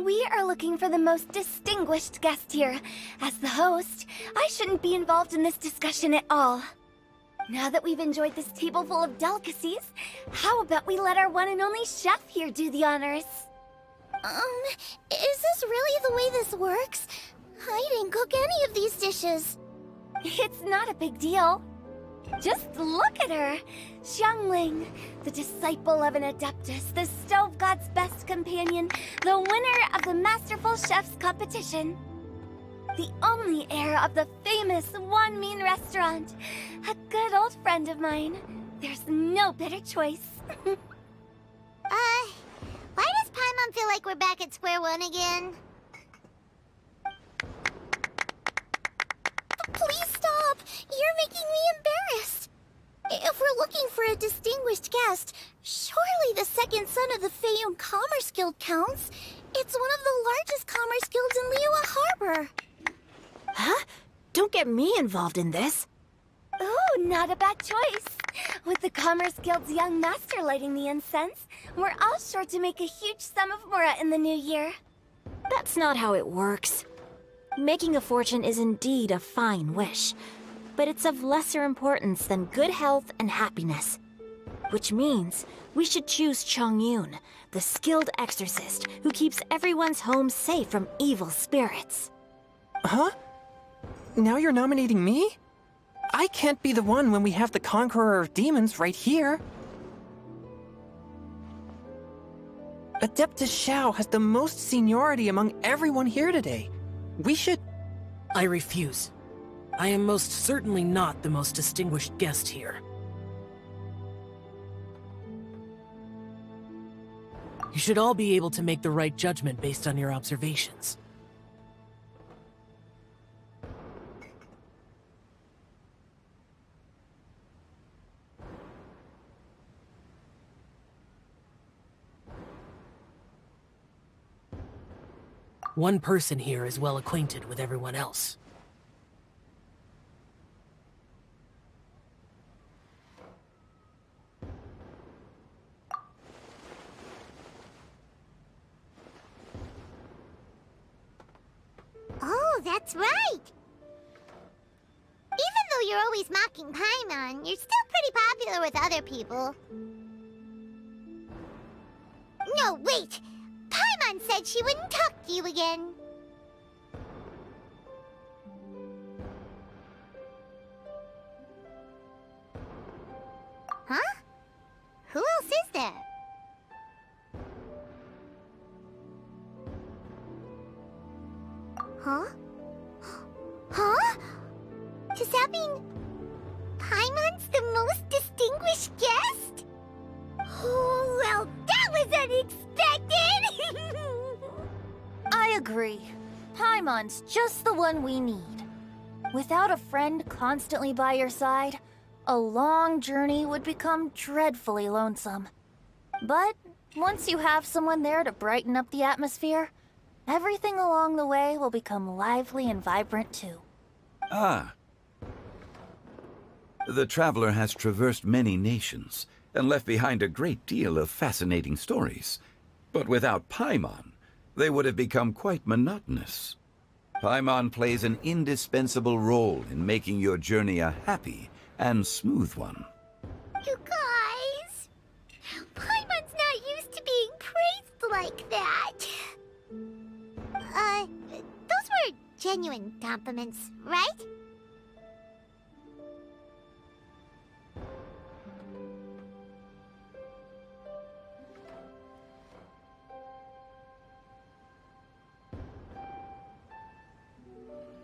We are looking for the most distinguished guest here. As the host, I shouldn't be involved in this discussion at all. Now that we've enjoyed this table full of delicacies, how about we let our one and only chef here do the honors? Is this really the way this works? I didn't cook any of these dishes. It's not a big deal. Just look at her! Xiangling, the disciple of an Adeptus, the Stove God's best companion, the winner of the Masterful Chef's competition. The only heir of the famous One Mean restaurant. A good old friend of mine. There's no better choice. Why does Paimon feel like we're back at square one again? Please stop! You're making me embarrassed. If we're looking for a distinguished guest, surely the second son of the Feiyun Commerce Guild counts. It's one of the largest commerce guilds in Liyue Harbor. Huh? Don't get me involved in this. Ooh, not a bad choice. With the Commerce Guild's young master lighting the incense, we're all sure to make a huge sum of mora in the new year. That's not how it works. Making a fortune is indeed a fine wish, but it's of lesser importance than good health and happiness. Which means we should choose Chongyun, the skilled exorcist who keeps everyone's home safe from evil spirits. Huh? Now you're nominating me? I can't be the one when we have the Conqueror of Demons right here. Adeptus Xiao has the most seniority among everyone here today. We should... I refuse. I am most certainly not the most distinguished guest here. You should all be able to make the right judgment based on your observations. One person here is well acquainted with everyone else. Oh, that's right! Even though you're always mocking Paimon, you're still pretty popular with other people. No, wait! Paimon said she wouldn't talk to you again. Huh? Who else is there? Huh? Huh? Does that mean Paimon's the most distinguished guest? Oh, well, that was unexpected! I agree. Paimon's just the one we need. Without a friend constantly by your side, a long journey would become dreadfully lonesome. But once you have someone there to brighten up the atmosphere, everything along the way will become lively and vibrant too. Ah. The traveler has traversed many nations and left behind a great deal of fascinating stories. But without Paimon, they would have become quite monotonous. Paimon plays an indispensable role in making your journey a happy and smooth one. You guys, Paimon's not used to being praised like that. Those were genuine compliments, right?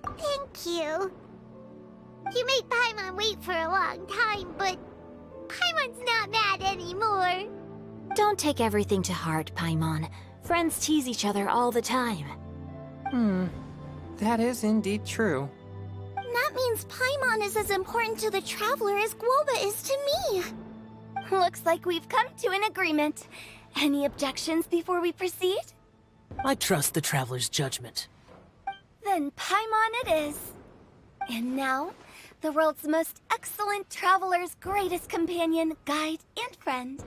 Thank you. You made Paimon wait for a long time, but Paimon's not mad anymore. Don't take everything to heart, Paimon. Friends tease each other all the time. That is indeed true. That means Paimon is as important to the traveler as Guoba is to me. Looks like we've come to an agreement. Any objections before we proceed? I trust the traveler's judgment. Then Paimon it is. And now, the world's most excellent traveler's greatest companion, guide, and friend,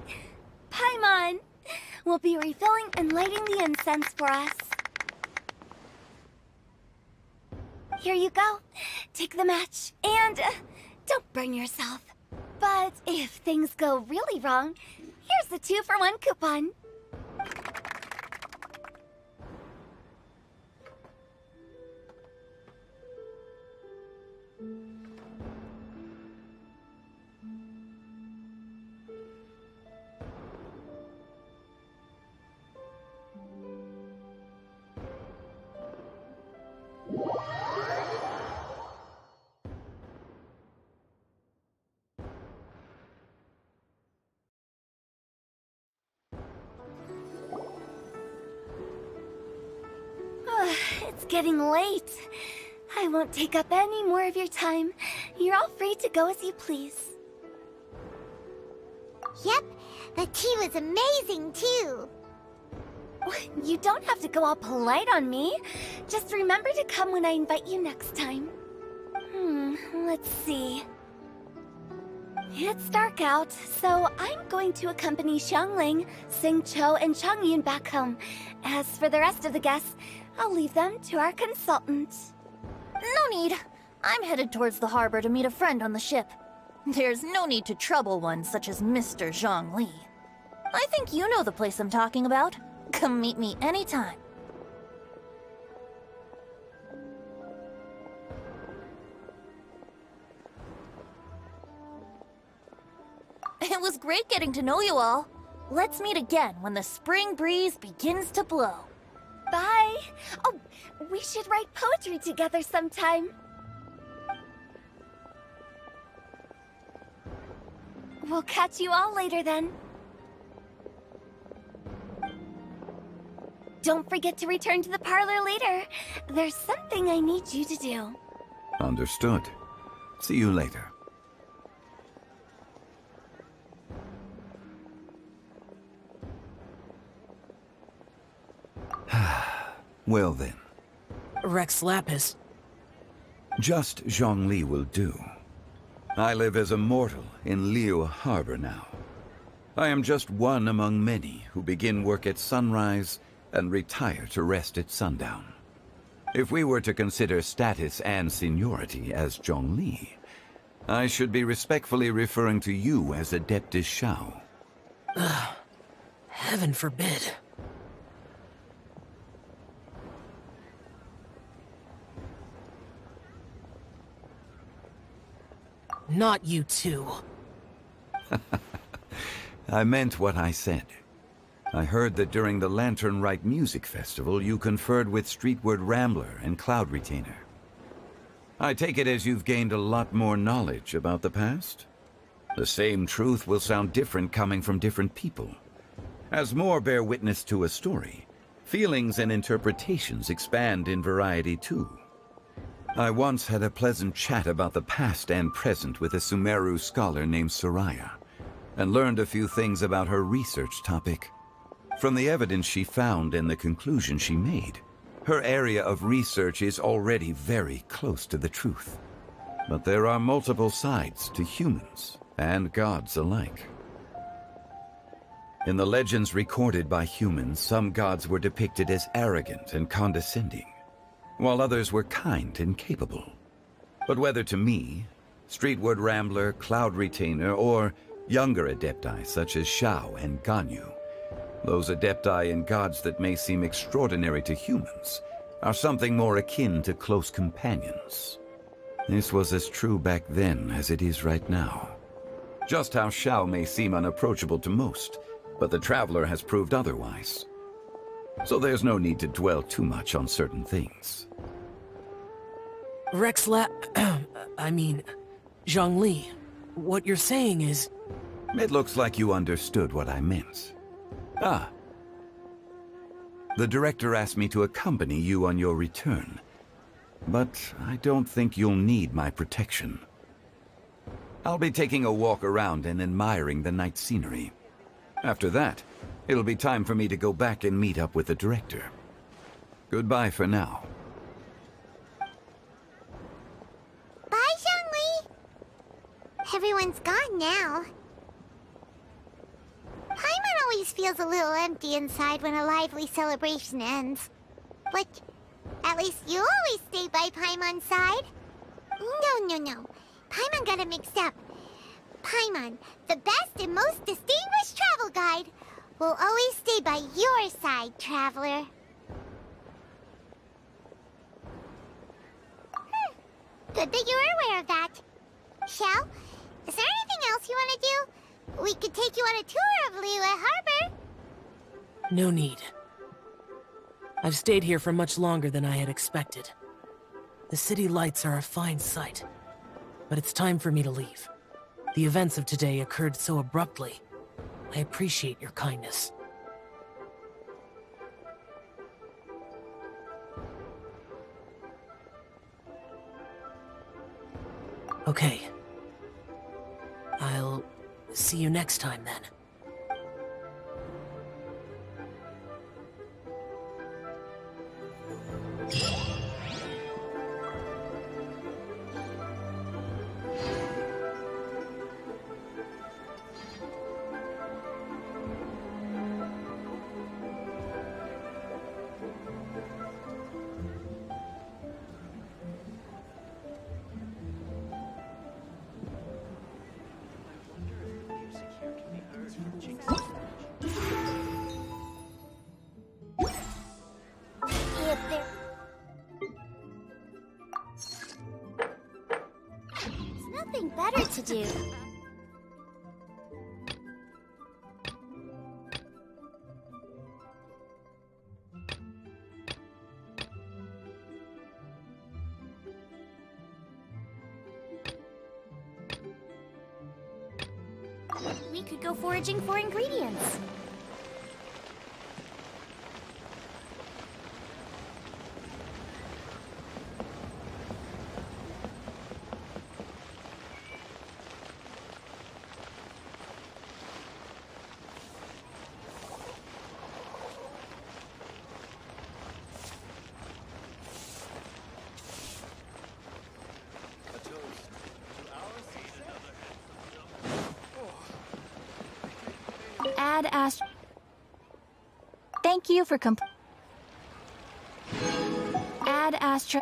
Paimon, will be refilling and lighting the incense for us. Here you go. Take the match, and don't burn yourself. But if things go really wrong, here's the 2-for-1 coupon. It's getting late. I won't take up any more of your time. You're all free to go as you please. Yep, the tea was amazing too. You don't have to go all polite on me. Just remember to come when I invite you next time. Let's see. It's dark out, so I'm going to accompany Xiangling, Xingqiu, and Changyun back home. As for the rest of the guests, I'll leave them to our consultant. No need. I'm headed towards the harbor to meet a friend on the ship. There's no need to trouble one such as Mr. Zhongli. I think you know the place I'm talking about. Come meet me anytime. It was great getting to know you all. Let's meet again when the spring breeze begins to blow. Bye. Oh, we should write poetry together sometime. We'll catch you all later then. Don't forget to return to the parlor later. There's something I need you to do. Understood. See you later. Well then. Rex Lapis. Just Zhongli will do. I live as a mortal in Liu Harbor now. I am just one among many who begin work at sunrise and retire to rest at sundown. If we were to consider status and seniority as Zhongli, I should be respectfully referring to you as Adeptus Shao. Heaven forbid. Not you too. I meant what I said. I heard that during the Lantern Rite Music Festival, you conferred with Streetward Rambler and Cloud Retainer. I take it as you've gained a lot more knowledge about the past? The same truth will sound different coming from different people. As more bear witness to a story, feelings and interpretations expand in variety too. I once had a pleasant chat about the past and present with a Sumeru scholar named Soraya, and learned a few things about her research topic. From the evidence she found and the conclusion she made, her area of research is already very close to the truth. But there are multiple sides to humans and gods alike. In the legends recorded by humans, some gods were depicted as arrogant and condescending, while others were kind and capable. But whether to me, Streetward Rambler, Cloud Retainer, or younger adepti such as Shao and Ganyu, those adepti and gods that may seem extraordinary to humans are something more akin to close companions. This was as true back then as it is right now. Just how Shao may seem unapproachable to most, but the Traveler has proved otherwise. So there's no need to dwell too much on certain things. Zhongli, what you're saying is... It looks like you understood what I meant. Ah. The director asked me to accompany you on your return, but I don't think you'll need my protection. I'll be taking a walk around and admiring the night scenery. After that, it'll be time for me to go back and meet up with the director. Goodbye for now. Bye, Zhongli! Everyone's gone now. Paimon always feels a little empty inside when a lively celebration ends. But at least you always stay by Paimon's side. No. Paimon got it mixed up. Paimon, the best and most distinguished travel guide, will always stay by your side, Traveler. Good that you were aware of that. Shao, is there anything else you want to do? We could take you on a tour of Liyue Harbor. No need. I've stayed here for much longer than I had expected. The city lights are a fine sight, but it's time for me to leave. The events of today occurred so abruptly. I appreciate your kindness. Okay. I'll see you next time then. Nothing better to do. should go foraging for ingredients. Add Thank you for Add Astra.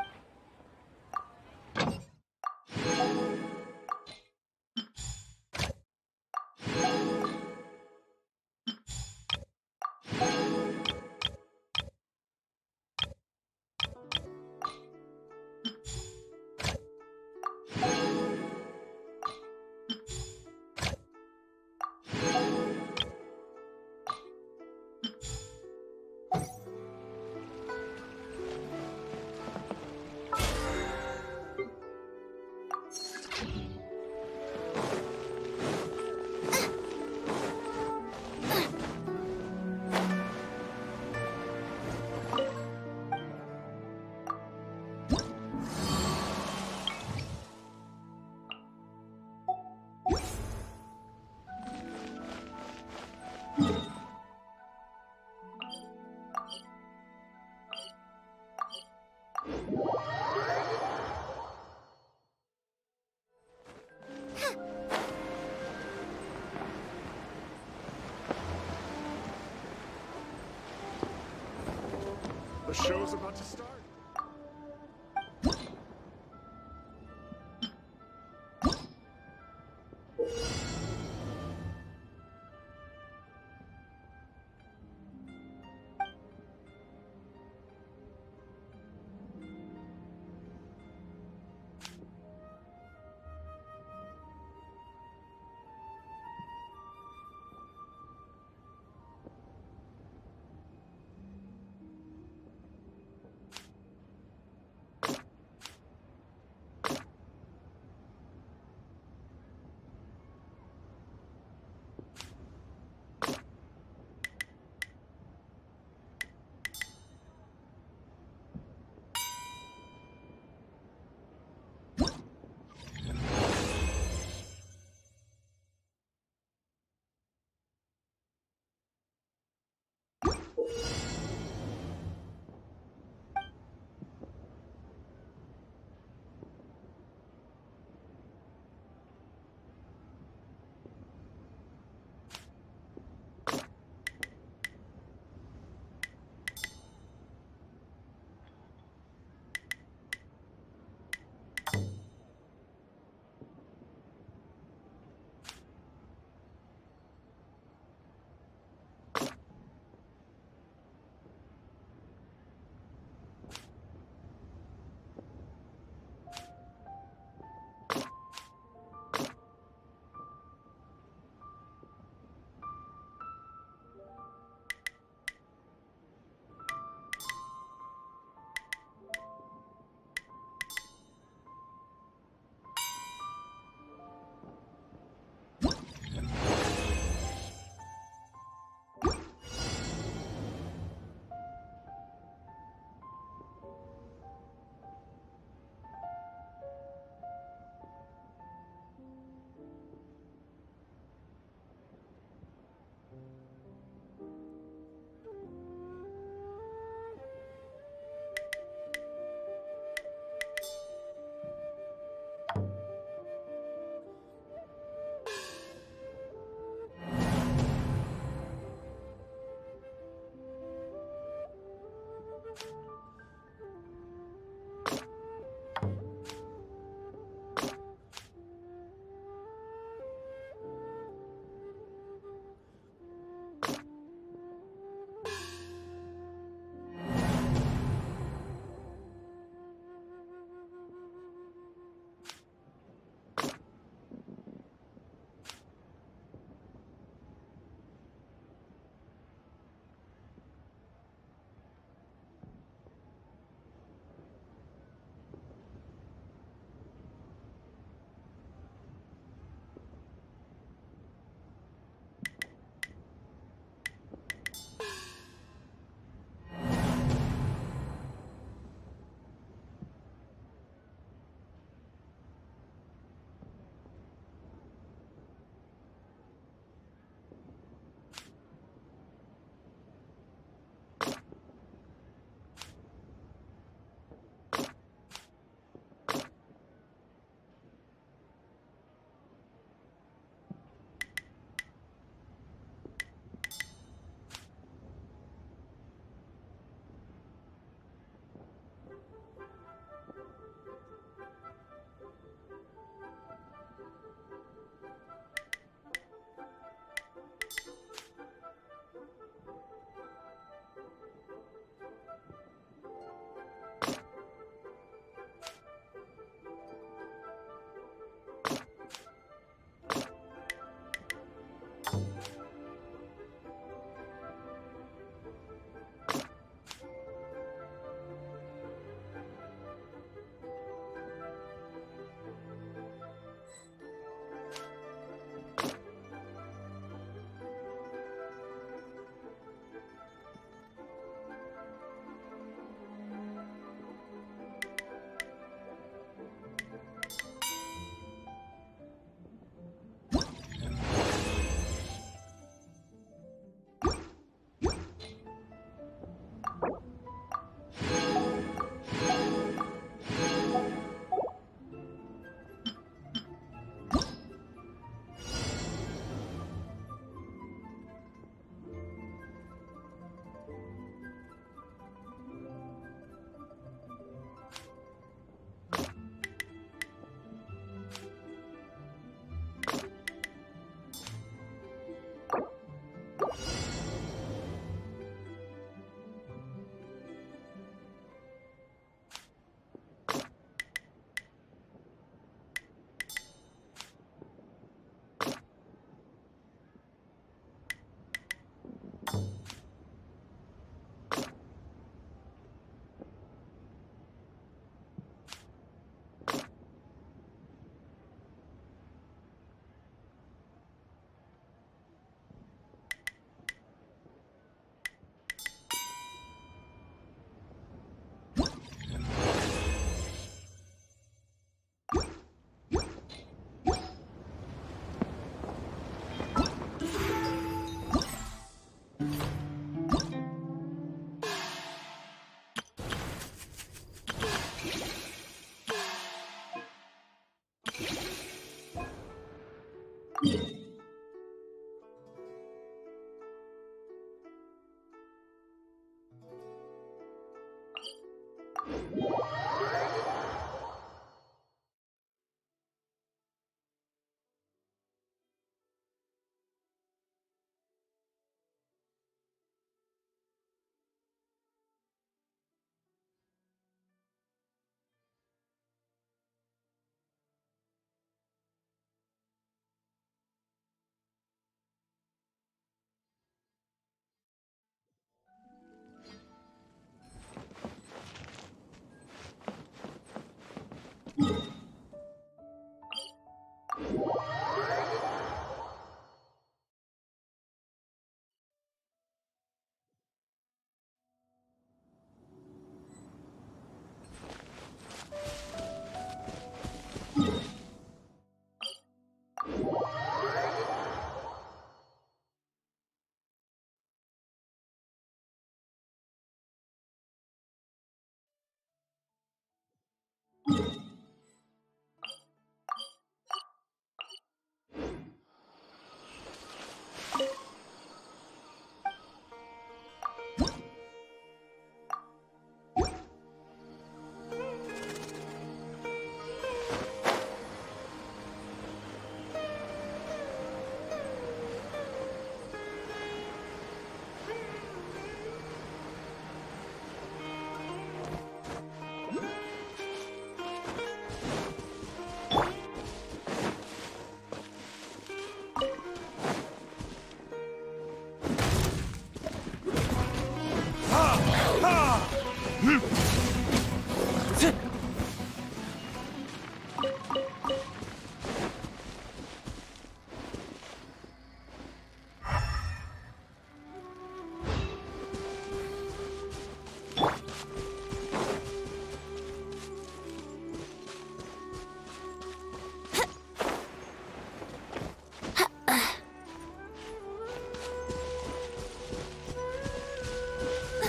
The show's about to start.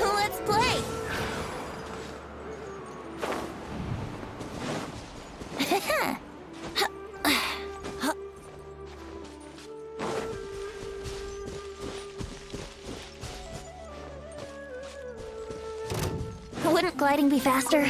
Let's play! Wouldn't gliding be faster?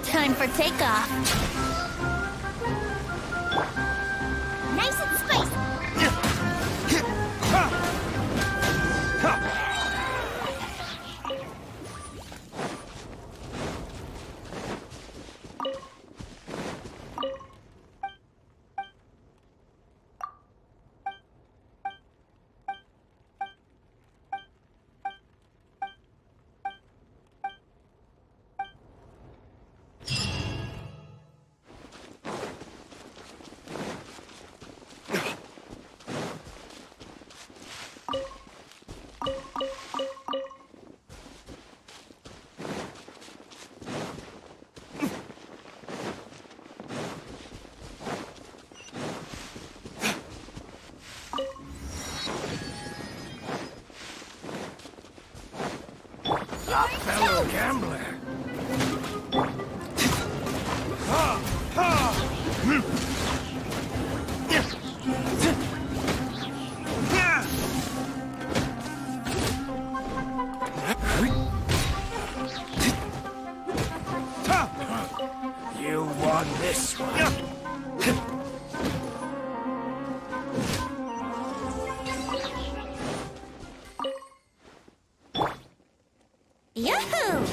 Time for takeoff. Nice and spicy. A fellow gambler. Ha! Ha! You won this one. Yahoo!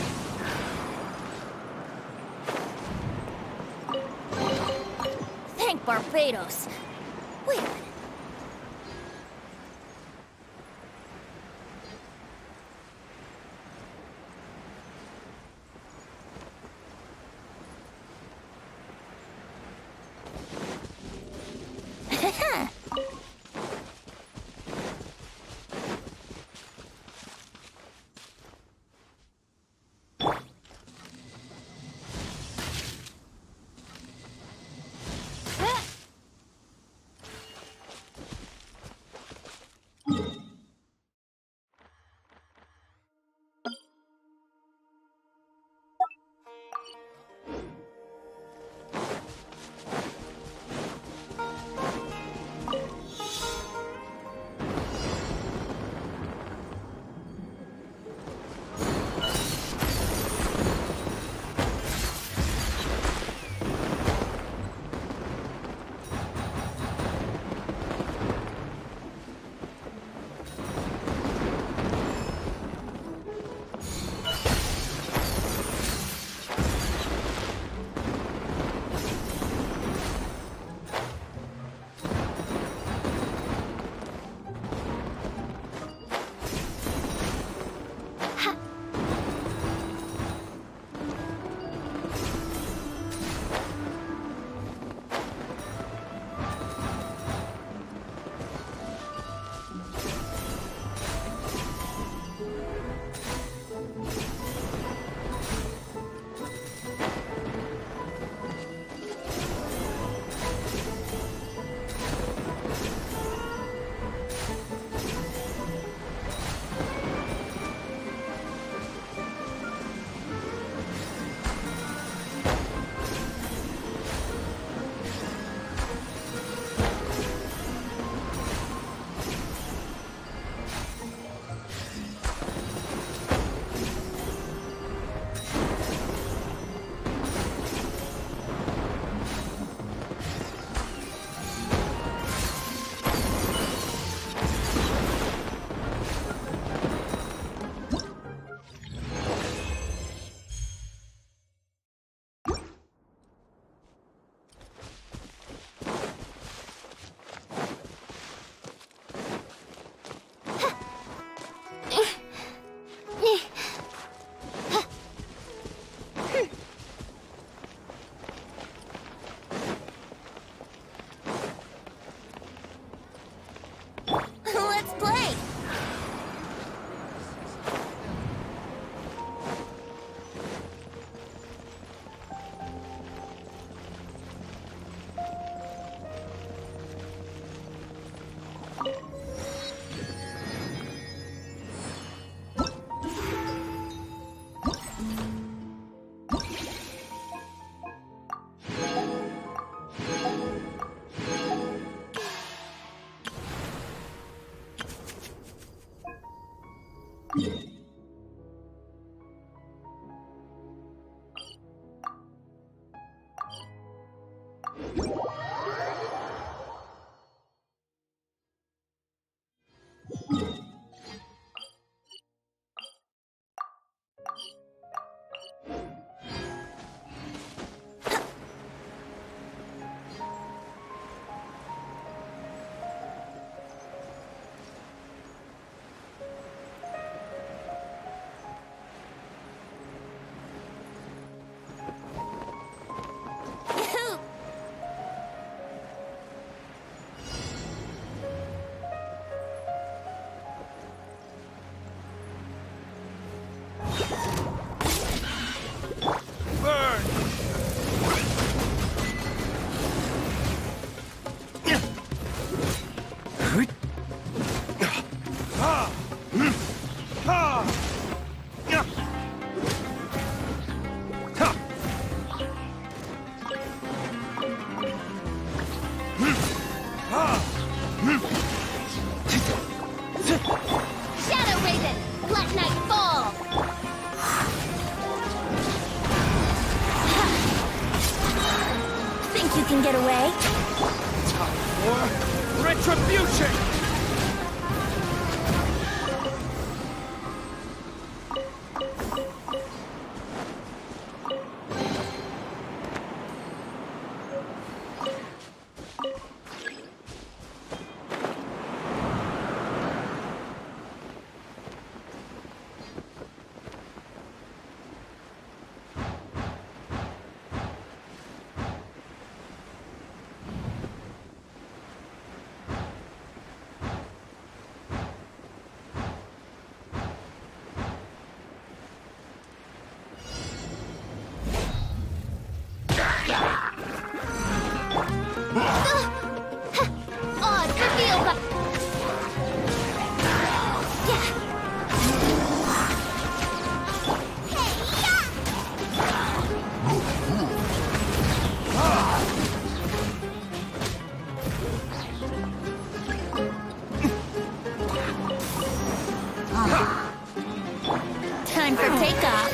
Thank Barbados. Wait a minute. can get away? Time for retribution! Time for takeoff.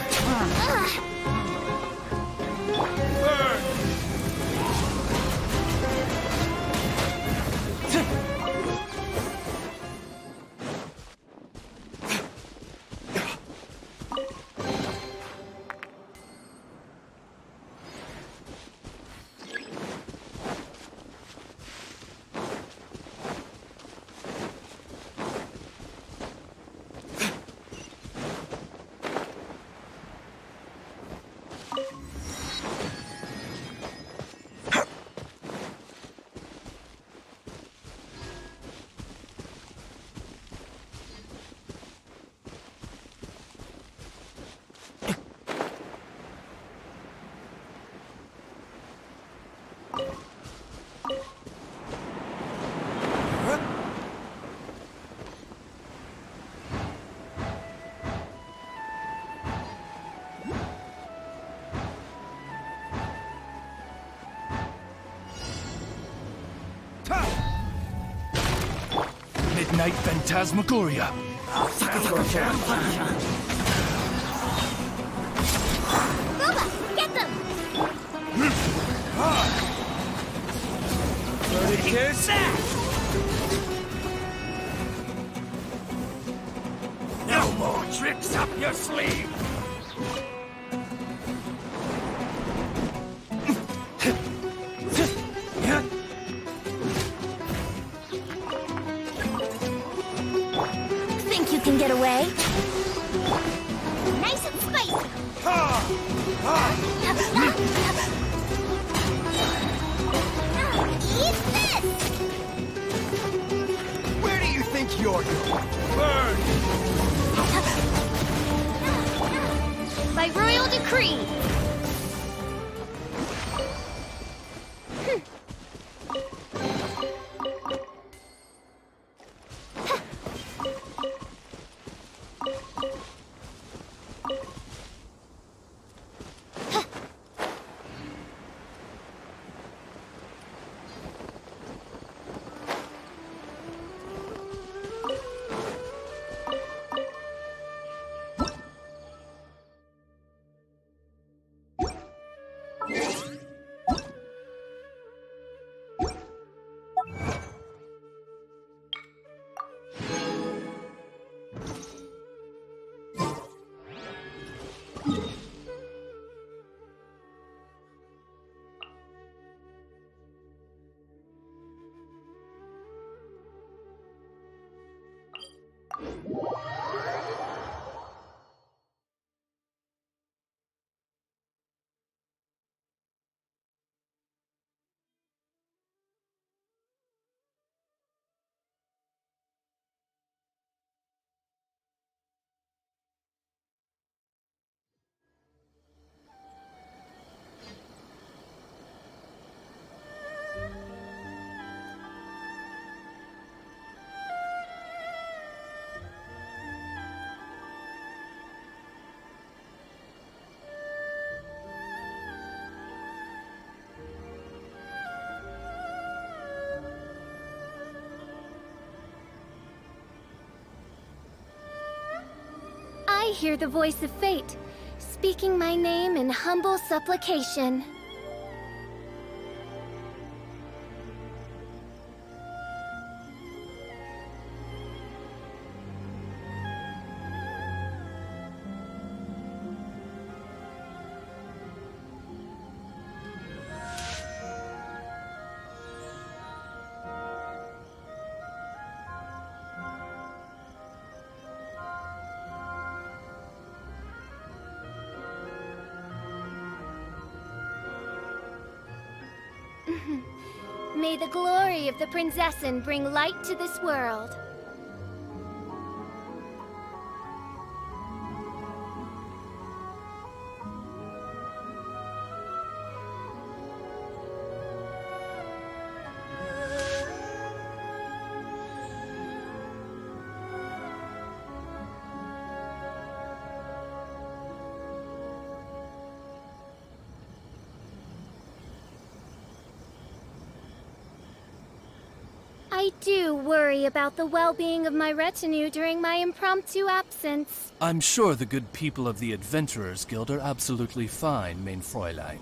Midnight Phantasmagoria. Boba, get them! Here's that! No more tricks up your sleeve! Think you can get away? Nice and spicy. Eat this! Where do you think you're going? Burn! By royal decree! I hear the voice of fate, speaking my name in humble supplication. May the glory of the Prinzessin bring light to this world. I do worry about the well-being of my retinue during my impromptu absence. I'm sure the good people of the Adventurers Guild are absolutely fine, mein Fräulein.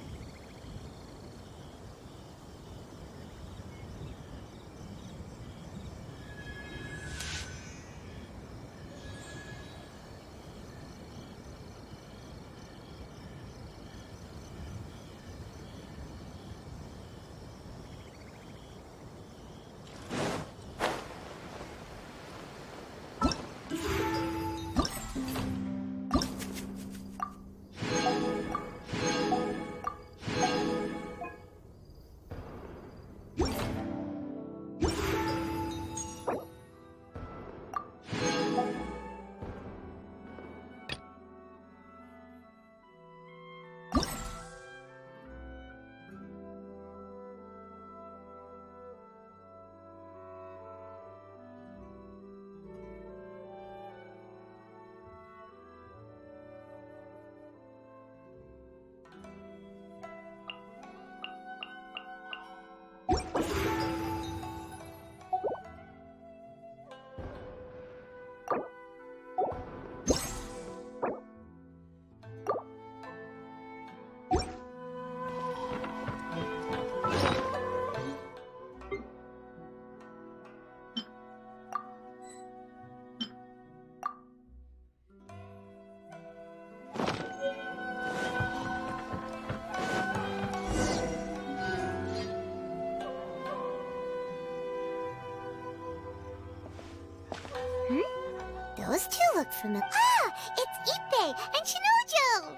Those two look familiar. Ah! It's Ippei and Shinojo!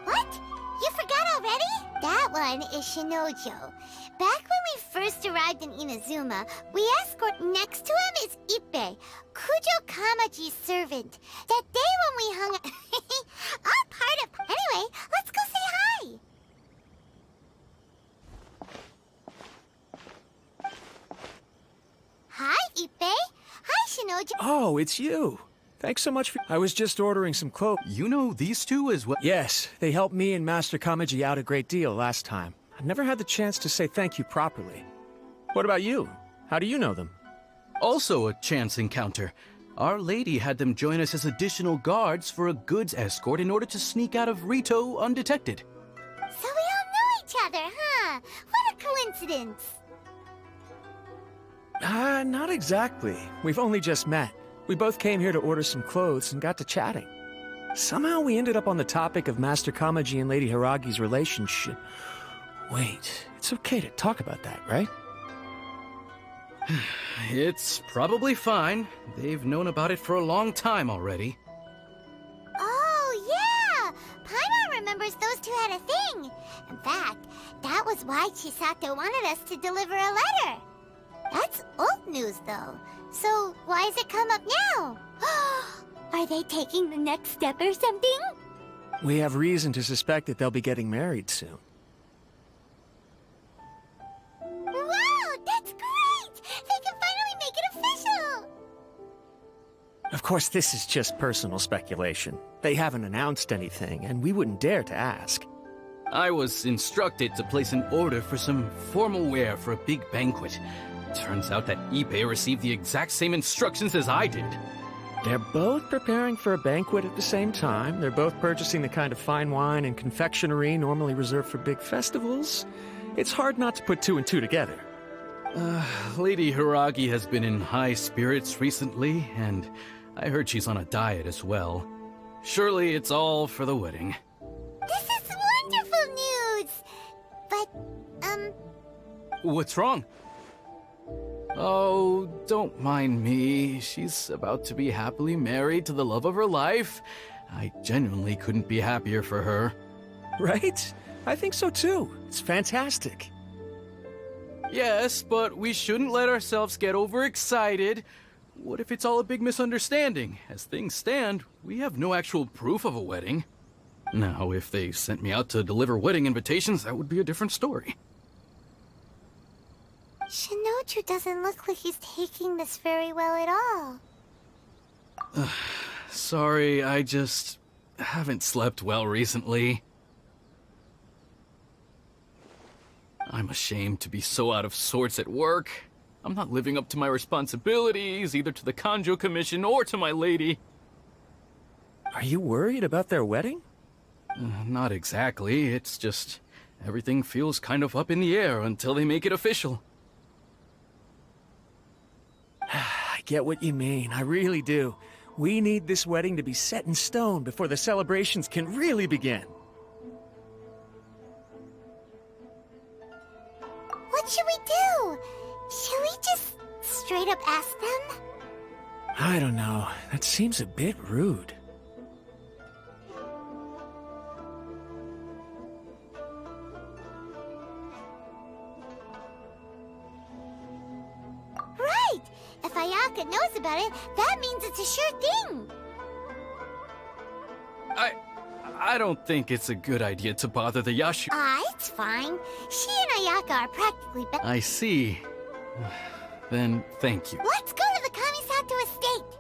What? You forgot already? That one is Shinojo. Back when we first arrived in Inazuma, we escort next to him is Ippei, Kujo Kamaji's servant. That day when we hung out... all part of... Anyway, let's go say hi! Hi, Ippei. Hi, Shinojo. Oh, it's you. Thanks so much for... I was just ordering some clothes. You know these two as well? Yes, they helped me and Master Kamaji out a great deal last time. I've never had the chance to say thank you properly. What about you? How do you know them? Also a chance encounter. Our lady had them join us as additional guards for a goods escort in order to sneak out of Rito undetected. So we all know each other, huh? What a coincidence. Not exactly. We've only just met. We both came here to order some clothes and got to chatting. Somehow we ended up on the topic of Master Kamaji and Lady Hiragi's relationship. Wait, it's okay to talk about that, right? It's probably fine. They've known about it for a long time already. Oh, yeah! Paimon remembers those two had a thing. In fact, that was why Chisato wanted us to deliver a letter. That's old news, though. So, why has it come up now? Are they taking the next step or something? We have reason to suspect that they'll be getting married soon. Wow, that's great! They can finally make it official! Of course, this is just personal speculation. They haven't announced anything, and we wouldn't dare to ask. I was instructed to place an order for some formal wear for a big banquet. Turns out that Ippei received the exact same instructions as I did. They're both preparing for a banquet at the same time. They're both purchasing the kind of fine wine and confectionery normally reserved for big festivals. It's hard not to put two and two together. Lady Hiragi has been in high spirits recently, and I heard she's on a diet as well. Surely it's all for the wedding. This is wonderful news! But, What's wrong? Oh, don't mind me. She's about to be happily married to the love of her life. I genuinely couldn't be happier for her. Right? I think so too. It's fantastic. Yes, but we shouldn't let ourselves get overexcited. What if it's all a big misunderstanding? As things stand, we have no actual proof of a wedding. Now, if they sent me out to deliver wedding invitations, that would be a different story. Shinoju doesn't look like he's taking this very well at all. Sorry, I just haven't slept well recently. I'm ashamed to be so out of sorts at work. I'm not living up to my responsibilities, either to the Kanjo Commission or to my lady. Are you worried about their wedding? Not exactly. It's just everything feels kind of up in the air until they make it official. I get what you mean, I really do. We need this wedding to be set in stone before the celebrations can really begin. What should we do? Should we just straight up ask them? I don't know. That seems a bit rude. Right! If Ayaka knows about it, that means it's a sure thing! I don't think it's a good idea to bother the Yashu. It's fine. She and Ayaka are practically I see. Then, thank you. Let's go to the Kamisato estate!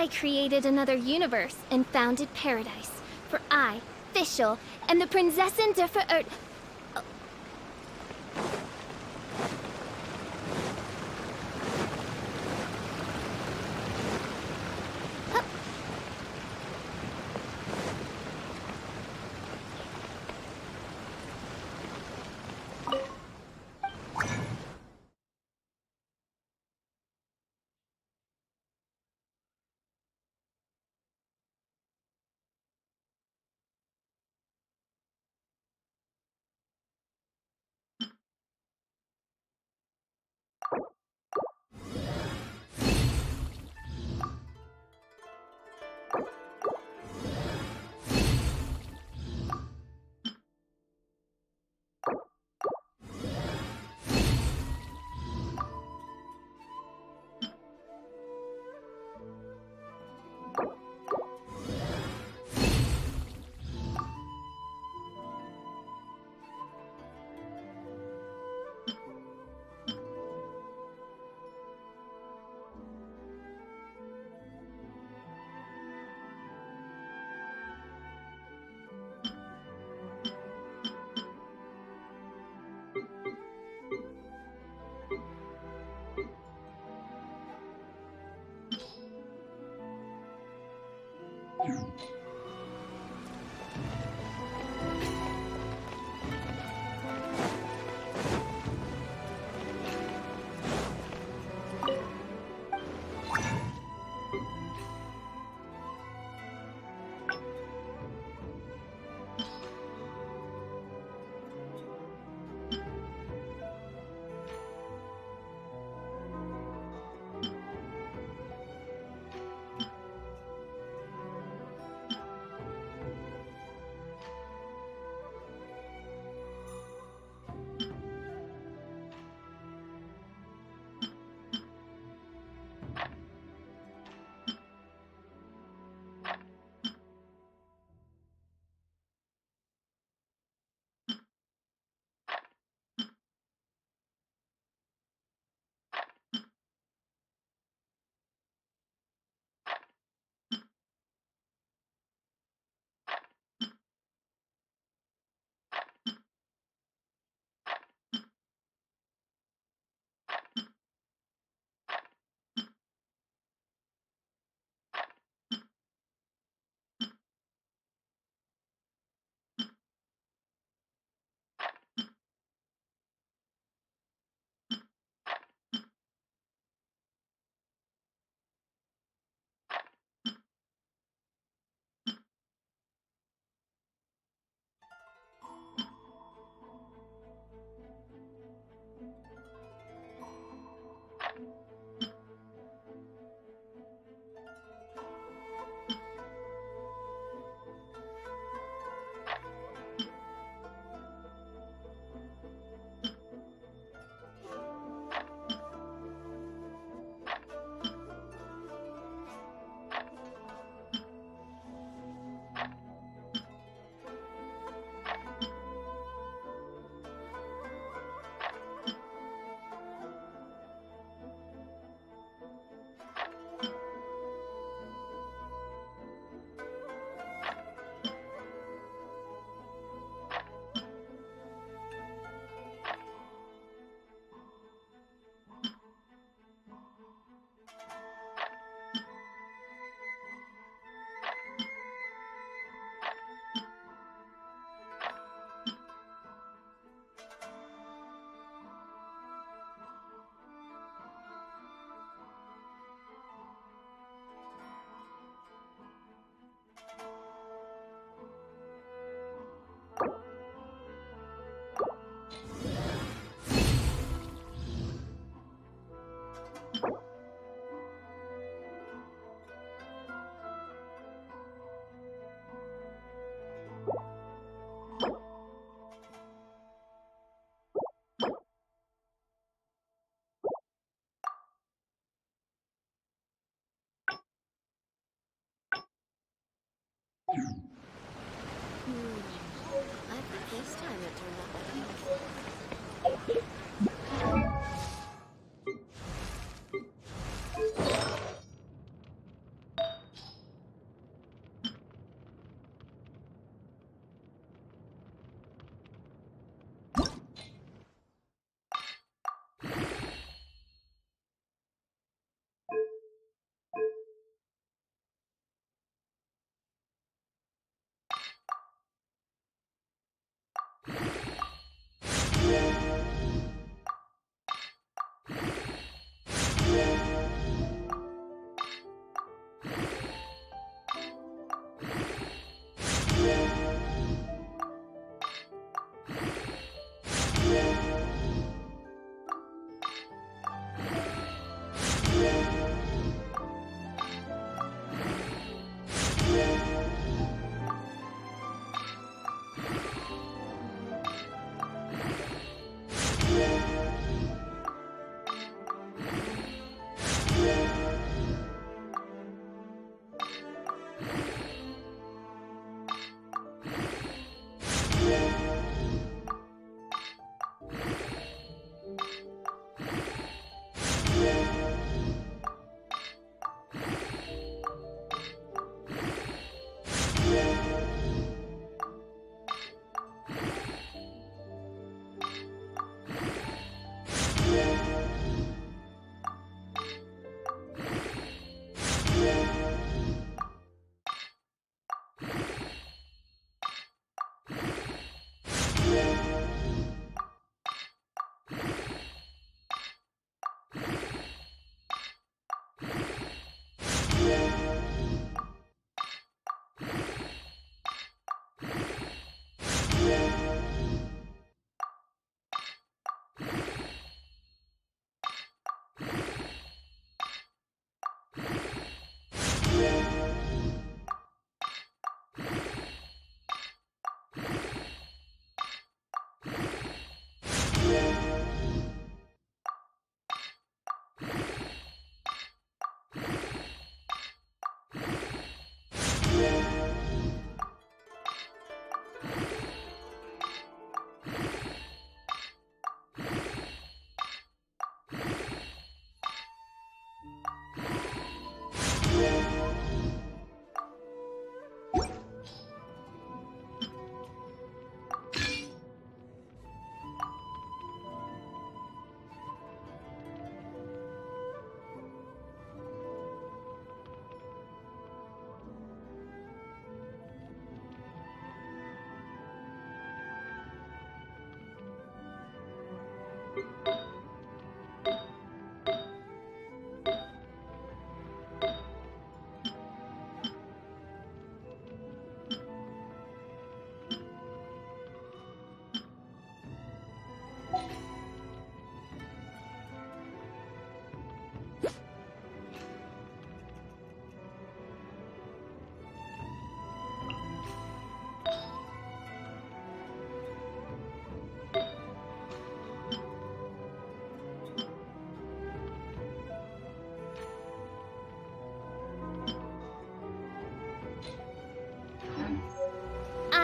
I created another universe and founded paradise. For I, Fischl, am the Prinzessin der Verirrt...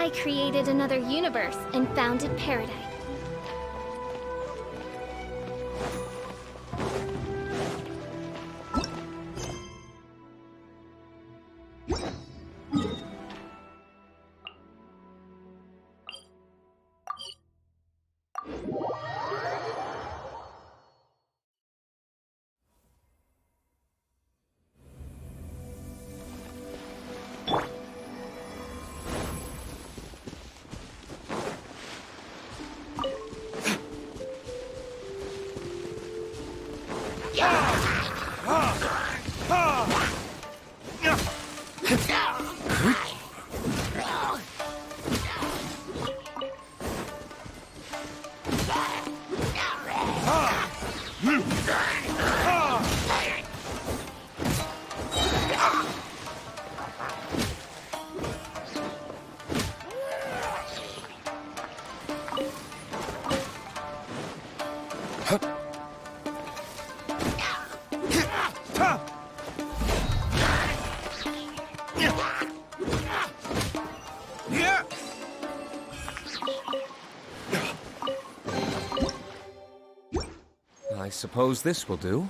I created another universe and founded Paradise. I suppose this will do.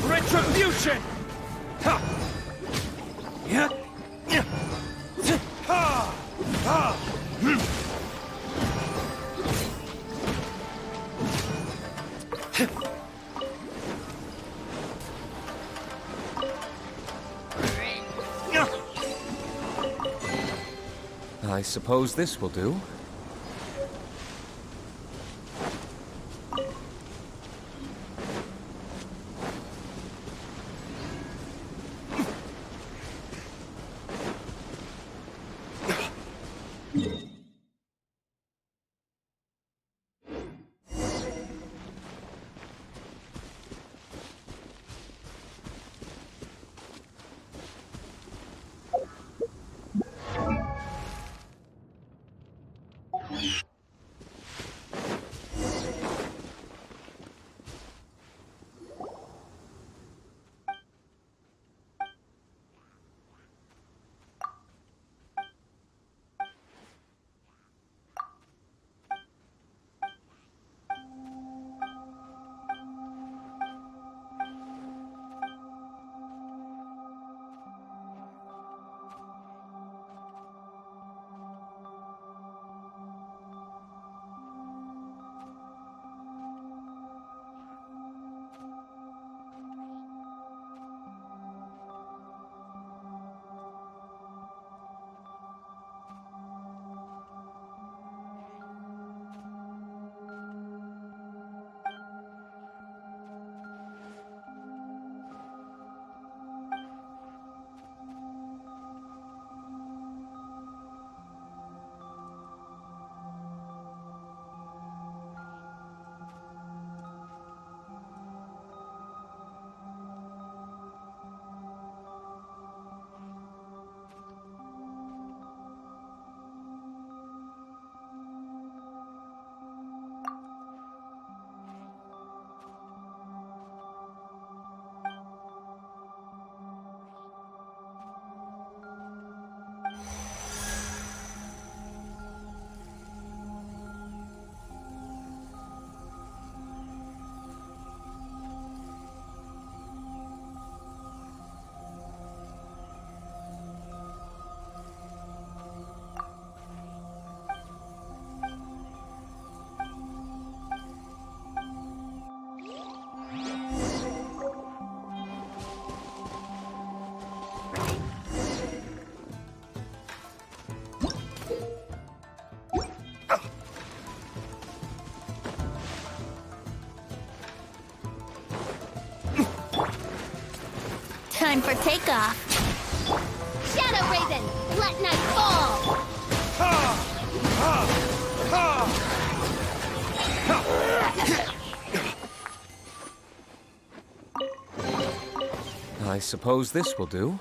Retribution! I suppose this will do. Time for takeoff. Shadow Raven, let night fall! I suppose this will do.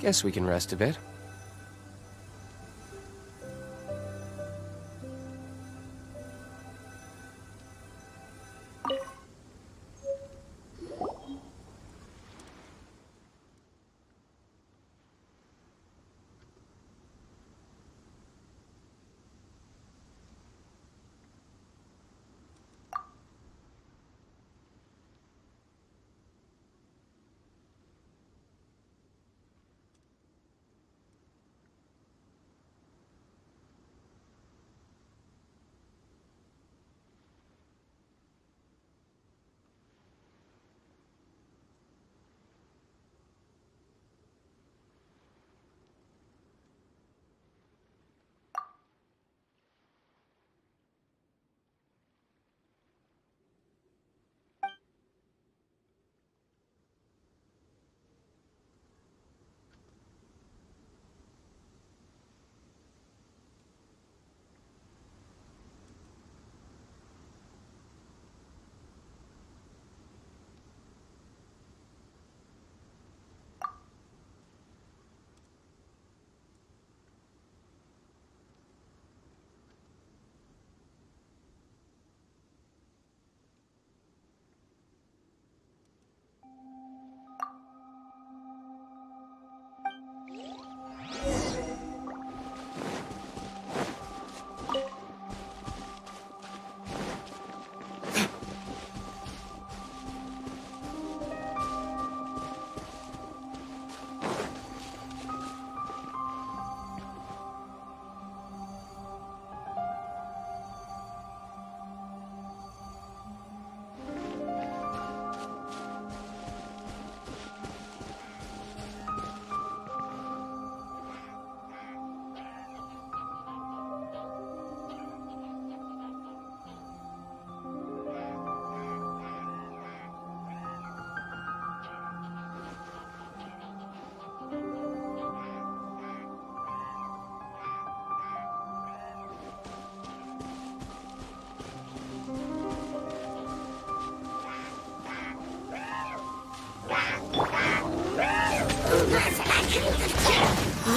Guess we can rest a bit.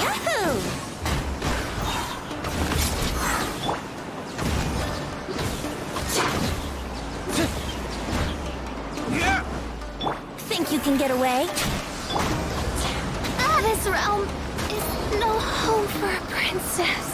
Yahoo! Think you can get away? This realm is no home for a princess.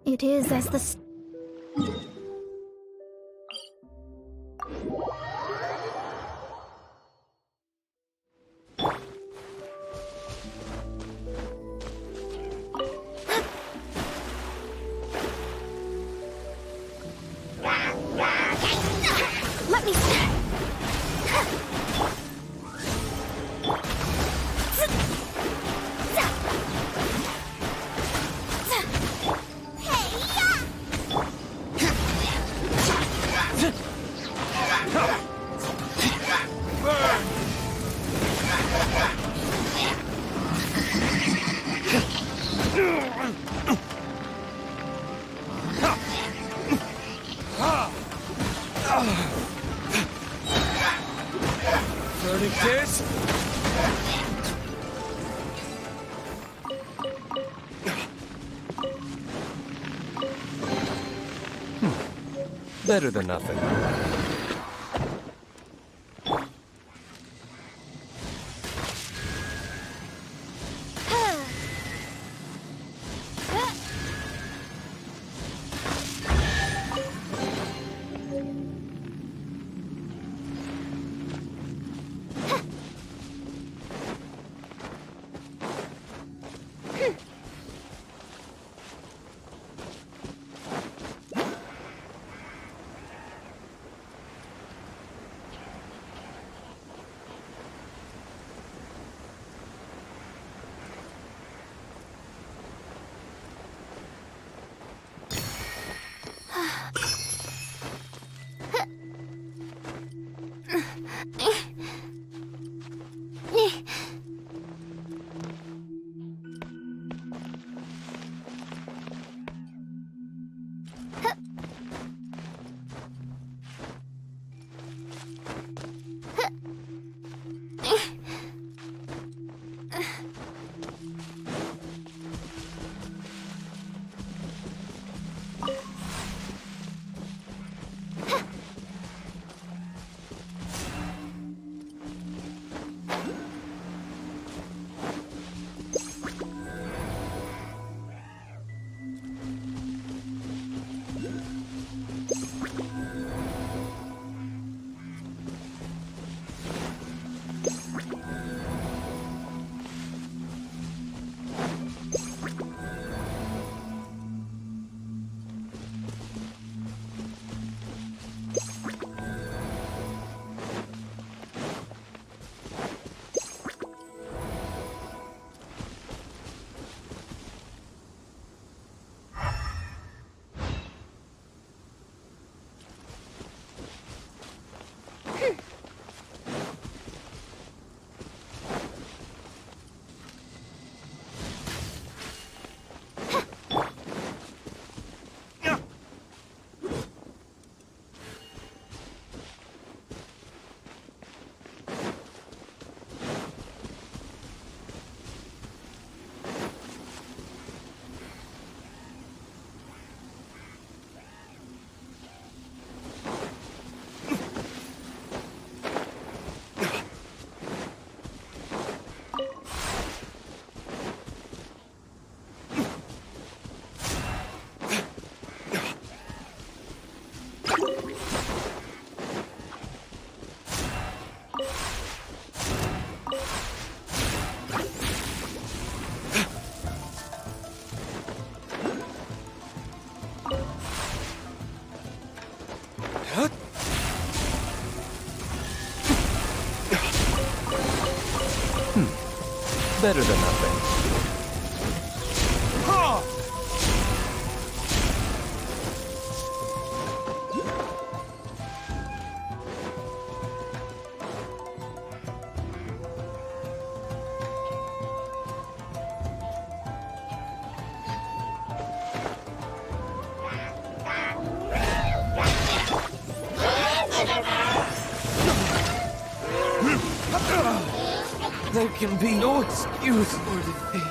It is as the... Let me see. Better than nothing. Better than nothing. There can be no excuse for defeat.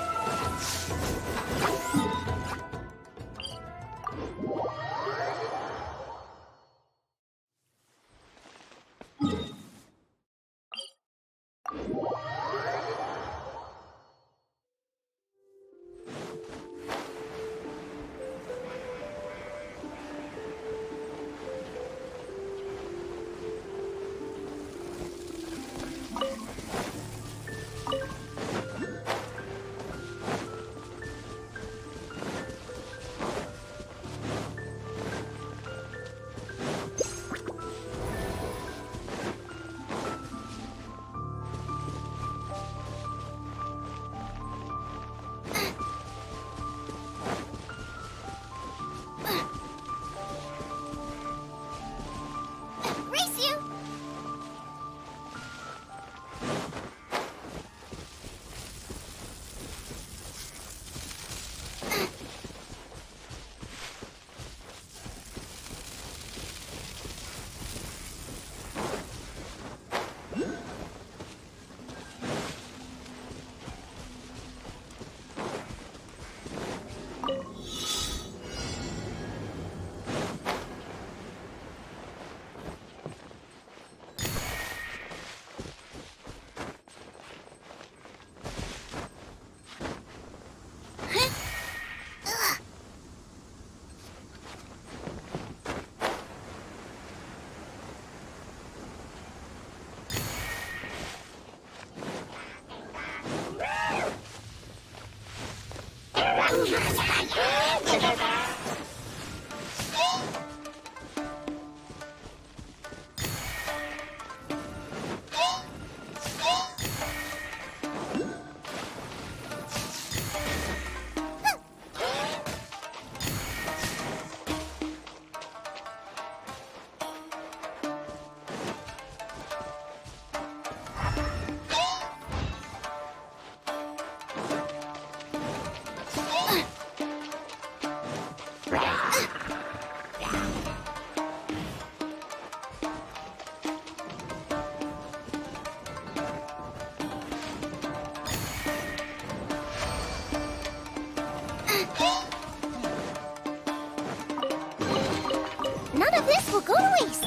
None of this will go to waste.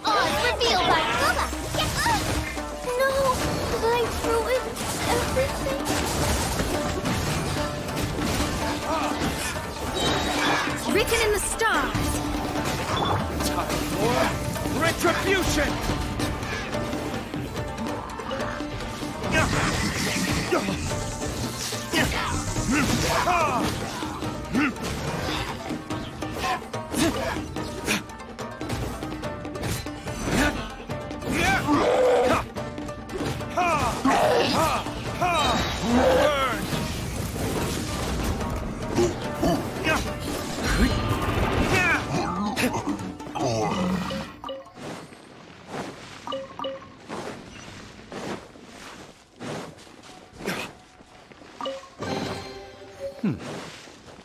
Odds revealed by Bubba. No, I ruined everything. Written in the stars. Time for retribution!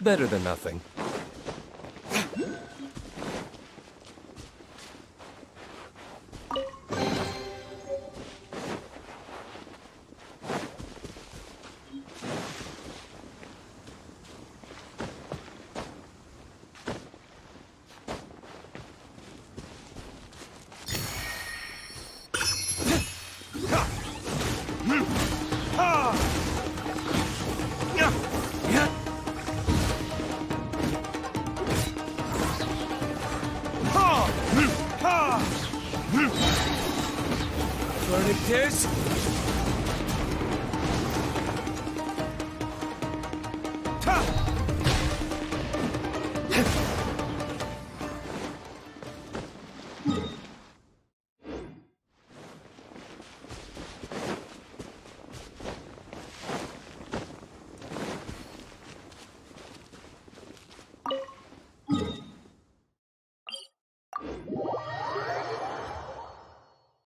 Better than nothing. Verdict